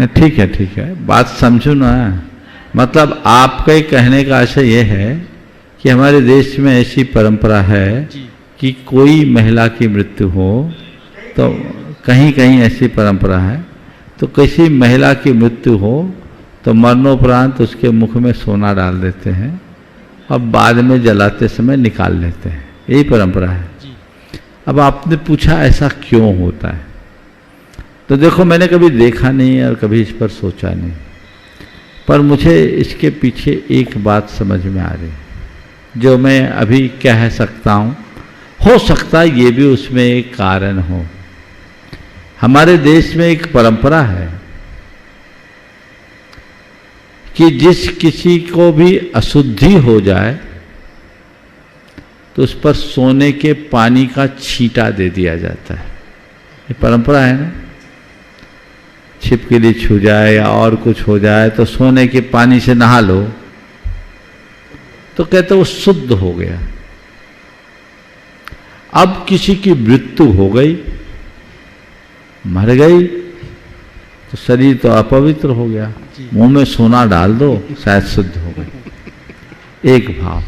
[SPEAKER 4] ठीक है ठीक है, बात समझो ना। मतलब आपके कहने का आशय यह है कि हमारे देश में ऐसी परंपरा है कि कोई महिला की मृत्यु हो तो कहीं कहीं ऐसी परंपरा है, तो किसी महिला की मृत्यु हो तो मरणोपरांत उसके मुख में सोना डाल देते हैं और बाद में जलाते समय निकाल लेते हैं। यही परंपरा है। अब आपने पूछा ऐसा क्यों होता है, तो देखो मैंने कभी देखा नहीं और कभी इस पर सोचा नहीं, पर मुझे इसके पीछे एक बात समझ में आ रही जो मैं अभी कह सकता हूँ। हो सकता है ये भी उसमें एक कारण हो। हमारे देश में एक परंपरा है कि जिस किसी को भी अशुद्धि हो जाए तो उस पर सोने के पानी का छींटा दे दिया जाता है। ये परंपरा है ना। छिपकली छू जाए या और कुछ हो जाए तो सोने के पानी से नहा लो, तो कहते वो शुद्ध हो गया। अब किसी की मृत्यु हो गई, मर गई, तो शरीर तो अपवित्र हो गया, मुंह में सोना डाल दो, शायद शुद्ध हो गई। एक भाव।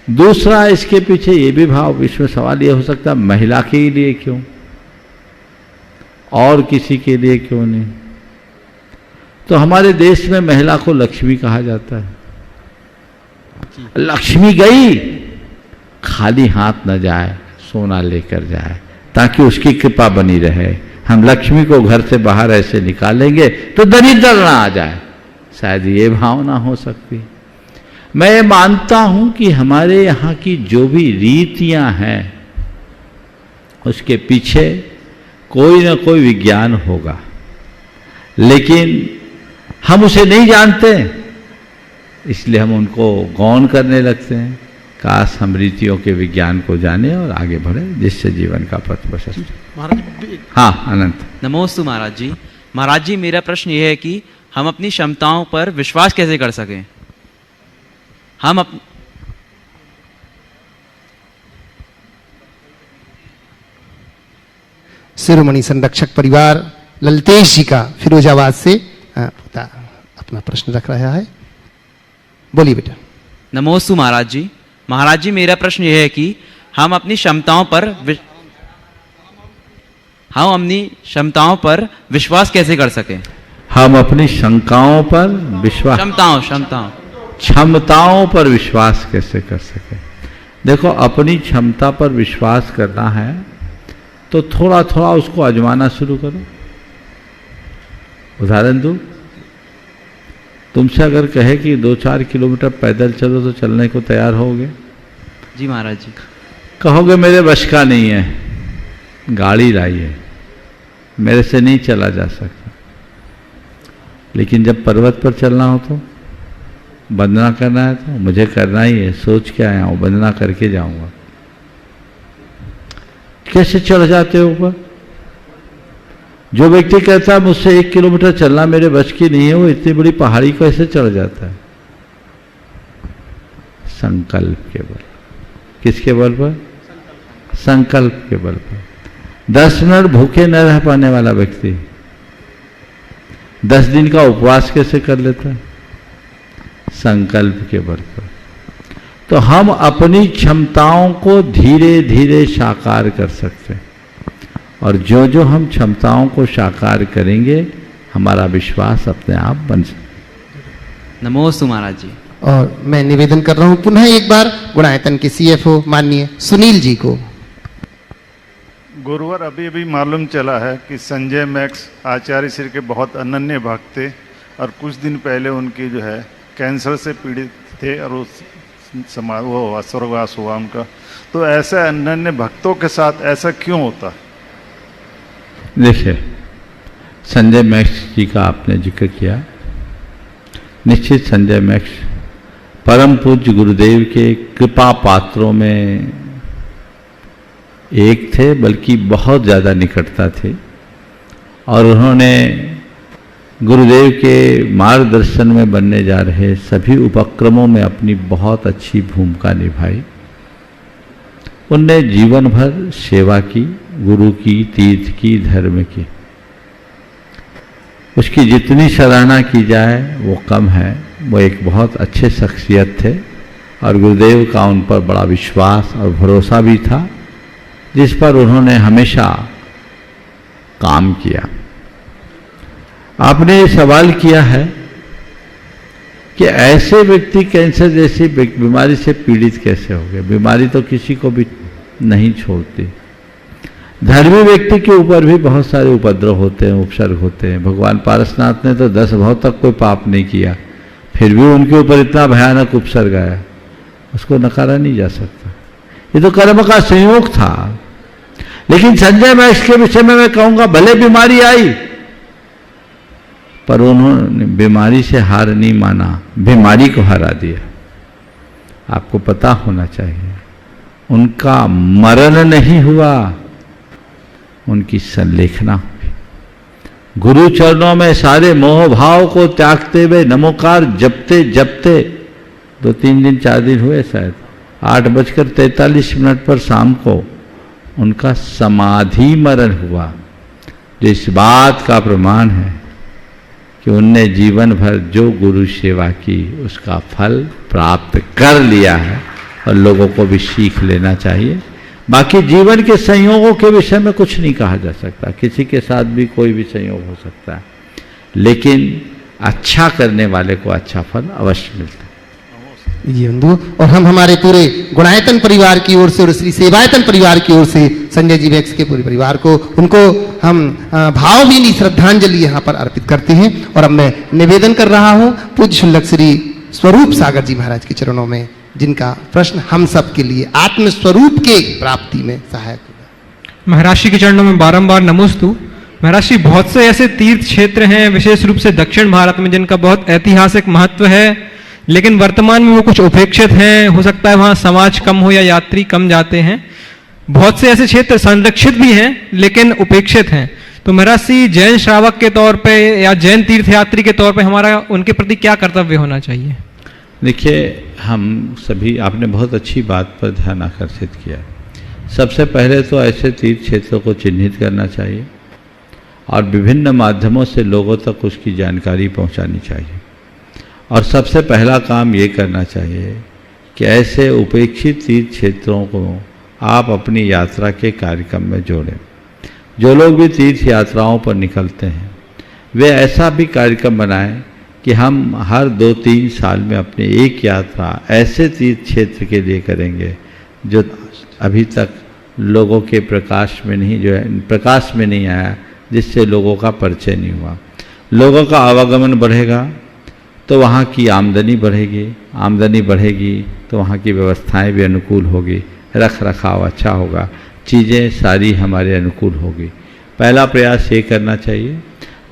[SPEAKER 4] दूसरा, इसके पीछे ये भी भाव, इसमें सवाल ये हो सकता है महिला के लिए क्यों और किसी के लिए क्यों नहीं। तो हमारे देश में महिला को लक्ष्मी कहा जाता है। लक्ष्मी गई, खाली हाथ न जाए, सोना लेकर जाए ताकि उसकी कृपा बनी रहे। हम लक्ष्मी को घर से बाहर ऐसे निकालेंगे तो दरिद्र ना आ जाए, शायद ये भावना हो सकती। मैं मानता हूं कि हमारे यहाँ की जो भी रीतियां हैं उसके पीछे कोई ना कोई विज्ञान होगा, लेकिन हम उसे नहीं जानते, इसलिए हम उनको गौण करने लगते हैं। काश हम रीतियों के विज्ञान को जाने और आगे बढ़े, जिससे जीवन का पथ प्रशस्त हो। हाँ, अनंत।
[SPEAKER 13] नमोस्तु महाराज जी। महाराज जी, मेरा प्रश्न यह है कि हम अपनी क्षमताओं पर विश्वास कैसे कर सकें? हम
[SPEAKER 2] शिरोमणि संरक्षक परिवार ललतेश जी का फिरोजाबाद से पिता अपना प्रश्न रख रहा है। बोलिए बेटा।
[SPEAKER 13] नमोस्तु महाराज जी। महाराज जी, मेरा प्रश्न यह है कि हम अपनी क्षमताओं पर विश्वास कैसे कर सकें?
[SPEAKER 4] हम अपनी शंकाओं पर विश्वास, क्षमताओं पर विश्वास कैसे कर सकें? देखो, अपनी क्षमता पर विश्वास करना है तो थोड़ा थोड़ा उसको आजमाना शुरू करो। उदाहरण दूं, तुमसे अगर कहे कि 2-4 किलोमीटर पैदल चलो तो चलने को तैयार होगे?
[SPEAKER 13] जी महाराज जी।
[SPEAKER 4] कहोगे मेरे वश का नहीं है, गाड़ी लाइए, मेरे से नहीं चला जा सकता। लेकिन जब पर्वत पर चलना हो तो, वंदना करना है तो मुझे करना ही है, सोच के आया हूं, वंदना करके जाऊंगा। कैसे चढ़ जाते हो ऊपर? जो व्यक्ति कहता है मुझसे 1 किलोमीटर चलना मेरे बस की नहीं है, वो इतनी बड़ी पहाड़ी को ऐसे चढ़ जाता है? संकल्प के बल। किसके बल पर? संकल्प के बल पर। 10 मिनट भूखे न रह पाने वाला व्यक्ति 10 दिन का उपवास कैसे कर लेता है? संकल्प के बल पर। तो हम अपनी क्षमताओं को धीरे धीरे साकार कर सकते हैं, और जो जो हम क्षमताओं को साकार करेंगे हमारा विश्वास अपने आप बन सकता।
[SPEAKER 13] नमोस्तु महाराज जी।
[SPEAKER 2] और मैं निवेदन कर रहा हूं पुनः एक बार गुणायतन के CFO माननीय सुनील जी को।
[SPEAKER 10] गुरुवर, अभी अभी मालूम चला है कि संजय मैक्स आचार्य श्री के बहुत अनन्य भक्त थे, और कुछ दिन पहले उनकी जो है कैंसर से पीड़ित थे, और उस वो स्वर्गवास हुआ उनका। तो ऐसे अनन्य भक्तों के साथ ऐसा क्यों होता?
[SPEAKER 4] देखिए, संजय मैक्स जी का आपने जिक्र किया। निश्चित संजय मैक्स परम पूज्य गुरुदेव के कृपा पात्रों में एक थे, बल्कि बहुत ज़्यादा निकटता थे, और उन्होंने गुरुदेव के मार्गदर्शन में बनने जा रहे सभी उपक्रमों में अपनी बहुत अच्छी भूमिका निभाई। उनने जीवन भर सेवा की, गुरु की, तीर्थ की, धर्म की। उसकी जितनी सराहना की जाए वो कम है। वो एक बहुत अच्छे शख्सियत थे, और गुरुदेव का उन पर बड़ा विश्वास और भरोसा भी था, जिस पर उन्होंने हमेशा काम किया। आपने ये सवाल किया है कि ऐसे व्यक्ति कैंसर जैसी बीमारी से पीड़ित कैसे हो गए। बीमारी तो किसी को भी नहीं छोड़ती। धर्मी व्यक्ति के ऊपर भी बहुत सारे उपद्रव होते हैं, उपसर्ग होते हैं। भगवान पारसनाथ ने तो 10 भव तक कोई पाप नहीं किया, फिर भी उनके ऊपर इतना भयानक उपसर्ग आया, उसको नकारा नहीं जा सकता। ये तो कर्म का संयोग था। लेकिन संजय मैक्स के विषय में मैं कहूंगा, भले बीमारी आई, पर उन्होंने बीमारी से हार नहीं माना, बीमारी को हरा दिया। आपको पता होना चाहिए, उनका मरण नहीं हुआ, उनकी संलेखना हुई। गुरु चरणों में सारे मोह भाव को त्यागते हुए नमोकार जपते जपते 2-3 दिन 4 दिन हुए शायद, 8:43 पर शाम को उनका समाधि मरण हुआ, जो इस बात का प्रमाण है कि उनने जीवन भर जो गुरु सेवा की उसका फल प्राप्त कर लिया है, और लोगों को भी सीख लेना चाहिए। बाकी जीवन के संयोगों के विषय में कुछ नहीं कहा जा सकता, किसी के साथ भी कोई भी संयोग हो सकता है, लेकिन अच्छा करने वाले को अच्छा फल अवश्य मिलता है।
[SPEAKER 2] जी बंधु, और हम हमारे पूरे गुणायतन परिवार की ओर से और श्री सेवायतन परिवार की ओर से संजय जी मैक्स के पूरे परिवार को, उनको हम भावभीनी श्रद्धांजलि यहाँ पर अर्पित करते हैं। और अब मैं निवेदन कर रहा हूँ पूज्य शुल्लक श्री स्वरूप सागर जी महाराज के चरणों में, जिनका प्रश्न हम सब के लिए आत्म स्वरूप के प्राप्ति में सहायक होगा।
[SPEAKER 14] महाराज जी के चरणों में बारंबार नमोस्तु। महाराज जी, बहुत से ऐसे तीर्थ क्षेत्र हैं विशेष रूप से दक्षिण भारत में जिनका बहुत ऐतिहासिक महत्व है, लेकिन वर्तमान में वो कुछ उपेक्षित हैं। हो सकता है वहाँ समाज कम हो या यात्री कम जाते हैं। बहुत से ऐसे क्षेत्र संरक्षित भी हैं लेकिन उपेक्षित हैं। तो महाराज जी, जैन श्रावक के तौर पे या जैन तीर्थयात्री के तौर पे हमारा उनके प्रति क्या कर्तव्य होना चाहिए?
[SPEAKER 4] देखिए, हम सभी, आपने बहुत अच्छी बात पर ध्यान आकर्षित किया। सबसे पहले तो ऐसे तीर्थ क्षेत्रों को चिन्हित करना चाहिए और विभिन्न माध्यमों से लोगों तक उसकी जानकारी पहुंचानी चाहिए। और सबसे पहला काम ये करना चाहिए कि ऐसे उपेक्षित तीर्थ क्षेत्रों को आप अपनी यात्रा के कार्यक्रम में जोड़ें। जो लोग भी तीर्थ यात्राओं पर निकलते हैं वे ऐसा भी कार्यक्रम बनाएं कि हम हर 2-3 साल में अपनी एक यात्रा ऐसे तीर्थ क्षेत्र के लिए करेंगे जो अभी तक लोगों के प्रकाश में नहीं आया, जिससे लोगों का परिचय नहीं हुआ। लोगों का आवागमन बढ़ेगा तो वहाँ की आमदनी बढ़ेगी, आमदनी बढ़ेगी तो वहाँ की व्यवस्थाएं भी अनुकूल होगी, रख रखाव अच्छा होगा, चीज़ें सारी हमारे अनुकूल होगी। पहला प्रयास ये करना चाहिए।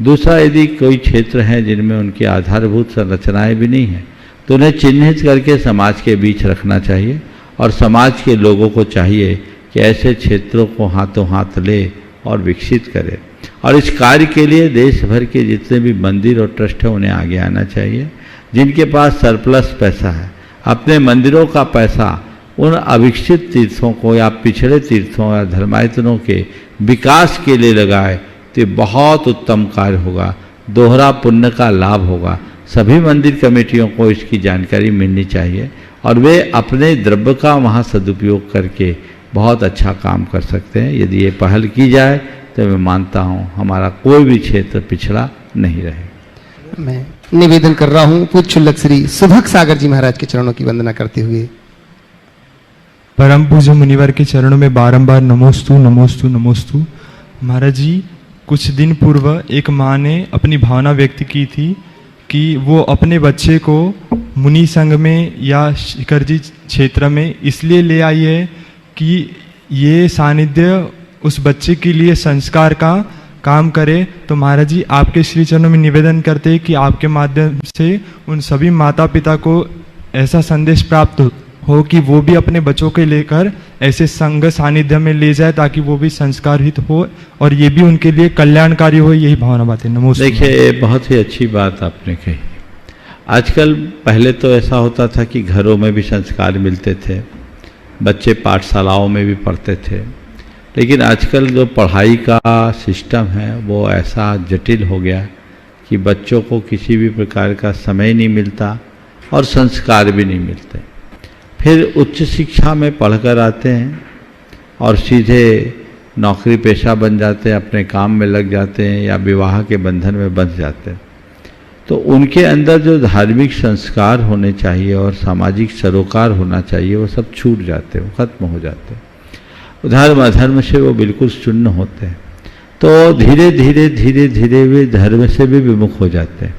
[SPEAKER 4] दूसरा, यदि कोई क्षेत्र हैं जिनमें उनकी आधारभूत संरचनाएं भी नहीं हैं तो उन्हें चिन्हित करके समाज के बीच रखना चाहिए और समाज के लोगों को चाहिए कि ऐसे क्षेत्रों को हाथों हाथ ले और विकसित करें। और इस कार्य के लिए देश भर के जितने भी मंदिर और ट्रस्ट हैं उन्हें आगे आना चाहिए। जिनके पास सरप्लस पैसा है, अपने मंदिरों का पैसा उन अविकसित तीर्थों को या पिछड़े तीर्थों या धर्मायतनों के विकास के लिए लगाए तो ये बहुत उत्तम कार्य होगा, दोहरा पुण्य का लाभ होगा। सभी मंदिर कमेटियों को इसकी जानकारी मिलनी चाहिए और वे अपने द्रव्य का वहाँ सदुपयोग करके बहुत अच्छा काम कर सकते हैं। यदि ये पहल की जाए तो मैं मानता हूँ हमारा कोई भी क्षेत्र पिछड़ा नहीं रहेगा।
[SPEAKER 2] मैं निवेदन कर रहा हूँ पूज्य क्षुल्लक श्री सुभग सागर जी महाराज के चरणों की वंदना करते हुए।
[SPEAKER 15] परम पूज्य मुनिवर के चरणों में बारंबार नमोस्तु नमोस्तु नमोस्तु। महाराज जी, कुछ दिन पूर्व एक माँ ने अपनी भावना व्यक्त की थी कि वो अपने बच्चे को मुनि संघ में या शिखर जी क्षेत्र में इसलिए ले आई है कि ये सानिध्य उस बच्चे के लिए संस्कार का काम करे। तो महाराज जी, आपके श्री चरणों में निवेदन करते हैं कि आपके माध्यम से उन सभी माता पिता को ऐसा संदेश प्राप्त हो कि वो भी अपने बच्चों के लेकर ऐसे संघ सानिध्य में ले जाए ताकि वो भी संस्कारित हो और ये भी उनके लिए कल्याणकारी हो। यही भावना बात है। नमस्ते।
[SPEAKER 4] देखिए, बहुत ही अच्छी बात आपने कही। आजकल पहले तो ऐसा होता था कि घरों में भी संस्कार मिलते थे, बच्चे पाठशालाओं में भी पढ़ते थे, लेकिन आजकल जो पढ़ाई का सिस्टम है वो ऐसा जटिल हो गया कि बच्चों को किसी भी प्रकार का समय नहीं मिलता और संस्कार भी नहीं मिलते। फिर उच्च शिक्षा में पढ़कर आते हैं और सीधे नौकरी पेशा बन जाते हैं, अपने काम में लग जाते हैं या विवाह के बंधन में बंध जाते हैं। तो उनके अंदर जो धार्मिक संस्कार होने चाहिए और सामाजिक सरोकार होना चाहिए वो सब छूट जाते हैं, वो खत्म हो जाते हैं। धर्म अधर्म से वो बिल्कुल शून्य होते हैं। तो धीरे धीरे धीरे धीरे वे धर्म से भी विमुख हो जाते हैं।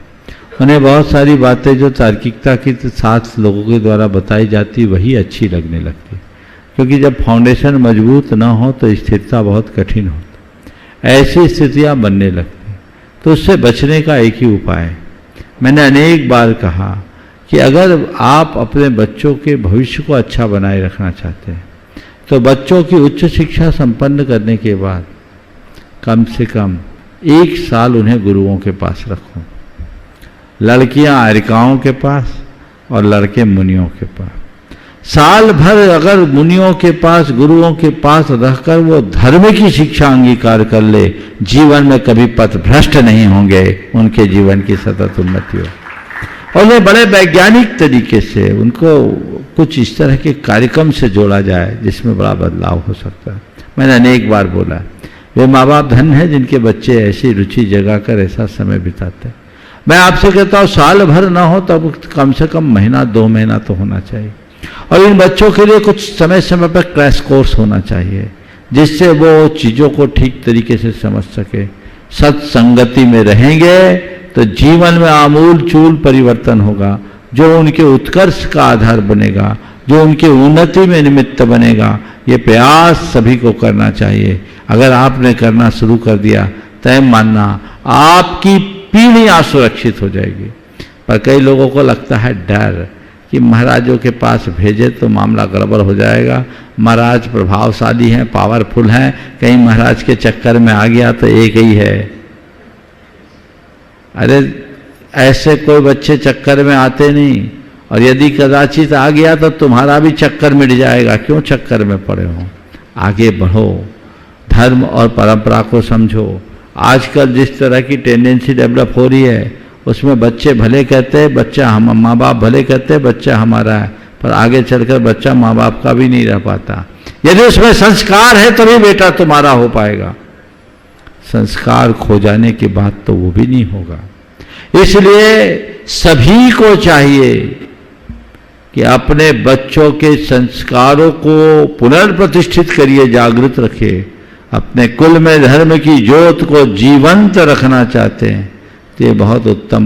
[SPEAKER 4] उन्हें बहुत सारी बातें जो तार्किकता के साथ लोगों के द्वारा बताई जाती वही अच्छी लगने लगती, क्योंकि जब फाउंडेशन मजबूत ना हो तो स्थिरता बहुत कठिन होती, ऐसी स्थितियां बनने लगती। तो उससे बचने का एक ही उपाय है। मैंने अनेक बार कहा कि अगर आप अपने बच्चों के भविष्य को अच्छा बनाए रखना चाहते हैं तो बच्चों की उच्च शिक्षा संपन्न करने के बाद कम से कम 1 साल उन्हें गुरुओं के पास रखो। लड़कियां आर्यिकाओं के पास और लड़के मुनियों के पास। साल भर अगर मुनियों के पास गुरुओं के पास रहकर वो धर्म की शिक्षा अंगीकार कर ले, जीवन में कभी पथ भ्रष्ट नहीं होंगे, उनके जीवन की सतत उन्नति हो। और वे बड़े वैज्ञानिक तरीके से उनको कुछ इस तरह के कार्यक्रम से जोड़ा जाए जिसमें बड़ा बदलाव हो सकता है। मैंने अनेक बार बोला, वे माँ बाप धन है जिनके बच्चे ऐसी रुचि जगाकर ऐसा समय बिताते हैं। मैं आपसे कहता हूँ साल भर ना हो तब कम से कम महीना 2 महीना तो होना चाहिए। और इन बच्चों के लिए कुछ समय समय पर क्रैश कोर्स होना चाहिए जिससे वो चीज़ों को ठीक तरीके से समझ सके। सत्संगति में रहेंगे तो जीवन में आमूल चूल परिवर्तन होगा, जो उनके उत्कर्ष का आधार बनेगा, जो उनके उन्नति में निमित्त बनेगा। ये प्रयास सभी को करना चाहिए। अगर आपने करना शुरू कर दिया तय मानना आपकी पीढ़ियां सुरक्षित हो जाएगी। पर कई लोगों को लगता है डर कि महाराजों के पास भेजे तो मामला गड़बड़ हो जाएगा, महाराज प्रभावशाली हैं, पावरफुल हैं, कहीं महाराज के चक्कर में आ गया तो एक ही है। अरे ऐसे कोई बच्चे चक्कर में आते नहीं, और यदि कदाचित आ गया तो तुम्हारा भी चक्कर मिट जाएगा। क्यों चक्कर में पड़े हो? आगे बढ़ो, धर्म और परंपरा को समझो। आजकल जिस तरह की टेंडेंसी डेवलप हो रही है उसमें बच्चे भले कहते हैं बच्चा हम, माँ बाप भले कहते हैं बच्चा हमारा है, पर आगे चलकर बच्चा माँ बाप का भी नहीं रह पाता। यदि उसमें संस्कार है तभी बेटा तुम्हारा हो पाएगा, संस्कार खो जाने के बाद तो वो भी नहीं होगा। इसलिए सभी को चाहिए कि अपने बच्चों के संस्कारों को पुनर्प्रतिष्ठित करिए, जागृत रखिए। अपने कुल में धर्म की ज्योत को जीवंत रखना चाहते हैं तो ये बहुत उत्तम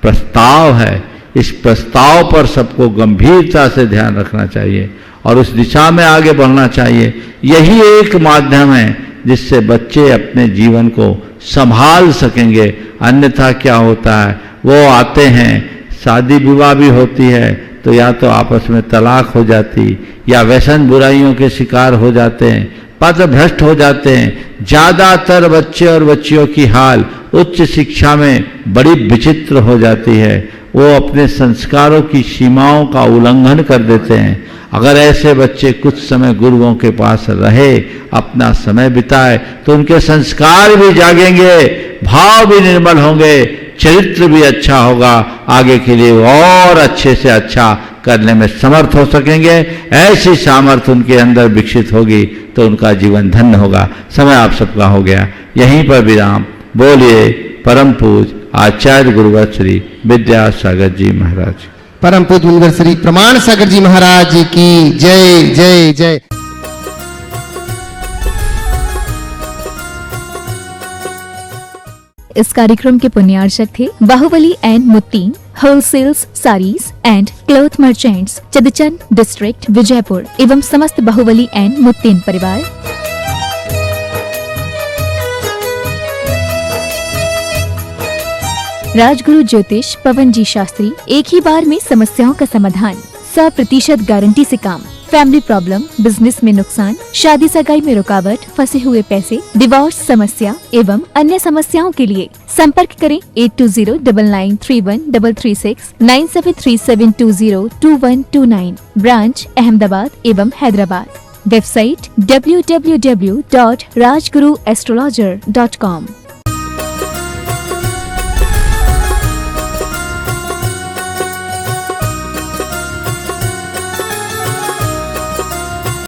[SPEAKER 4] प्रस्ताव है। इस प्रस्ताव पर सबको गंभीरता से ध्यान रखना चाहिए और उस दिशा में आगे बढ़ना चाहिए। यही एक माध्यम है जिससे बच्चे अपने जीवन को संभाल सकेंगे। अन्यथा क्या होता है, वो आते हैं, शादी विवाह भी होती है तो या तो आपस में तलाक हो जाती या व्यसन बुराइयों के शिकार हो जाते हैं, पथ भ्रष्ट हो जाते हैं। ज़्यादातर बच्चे और बच्चियों की हाल उच्च शिक्षा में बड़ी विचित्र हो जाती है। वो अपने संस्कारों की सीमाओं का उल्लंघन कर देते हैं। अगर ऐसे बच्चे कुछ समय गुरुओं के पास रहे, अपना समय बिताए, तो उनके संस्कार भी जागेंगे, भाव भी निर्मल होंगे, चरित्र भी अच्छा होगा, आगे के लिए और अच्छे से अच्छा करने में समर्थ हो सकेंगे। ऐसी सामर्थ्य उनके अंदर विकसित होगी तो उनका जीवन धन्य होगा। समय आप सबका हो गया, यहीं पर विराम। बोलिए परम पूज आचार्य गुरुवर श्री विद्यासागर जी महाराज।
[SPEAKER 2] परम पूज्य गुरुवर श्री प्रमाण सागर जी महाराज की जय जय जय।
[SPEAKER 1] इस कार्यक्रम के पुण्यार्चक थे Bahubali and Muttin wholesales saris and cloth merchants, चदचन डिस्ट्रिक्ट, विजयपुर एवं समस्त बाहुबली एंड मुत्तीन परिवार। राजगुरु ज्योतिष पवन जी शास्त्री, एक ही बार में समस्याओं का समाधान, 100% गारंटी से काम, फैमिली प्रॉब्लम, बिजनेस में नुकसान, शादी सगाई में रुकावट, फंसे हुए पैसे, डिवोर्स समस्या एवं अन्य समस्याओं के लिए संपर्क करें 8209931336 9737202129। ब्रांच अहमदाबाद एवं हैदराबाद। Website www.rajguruastrologer.com।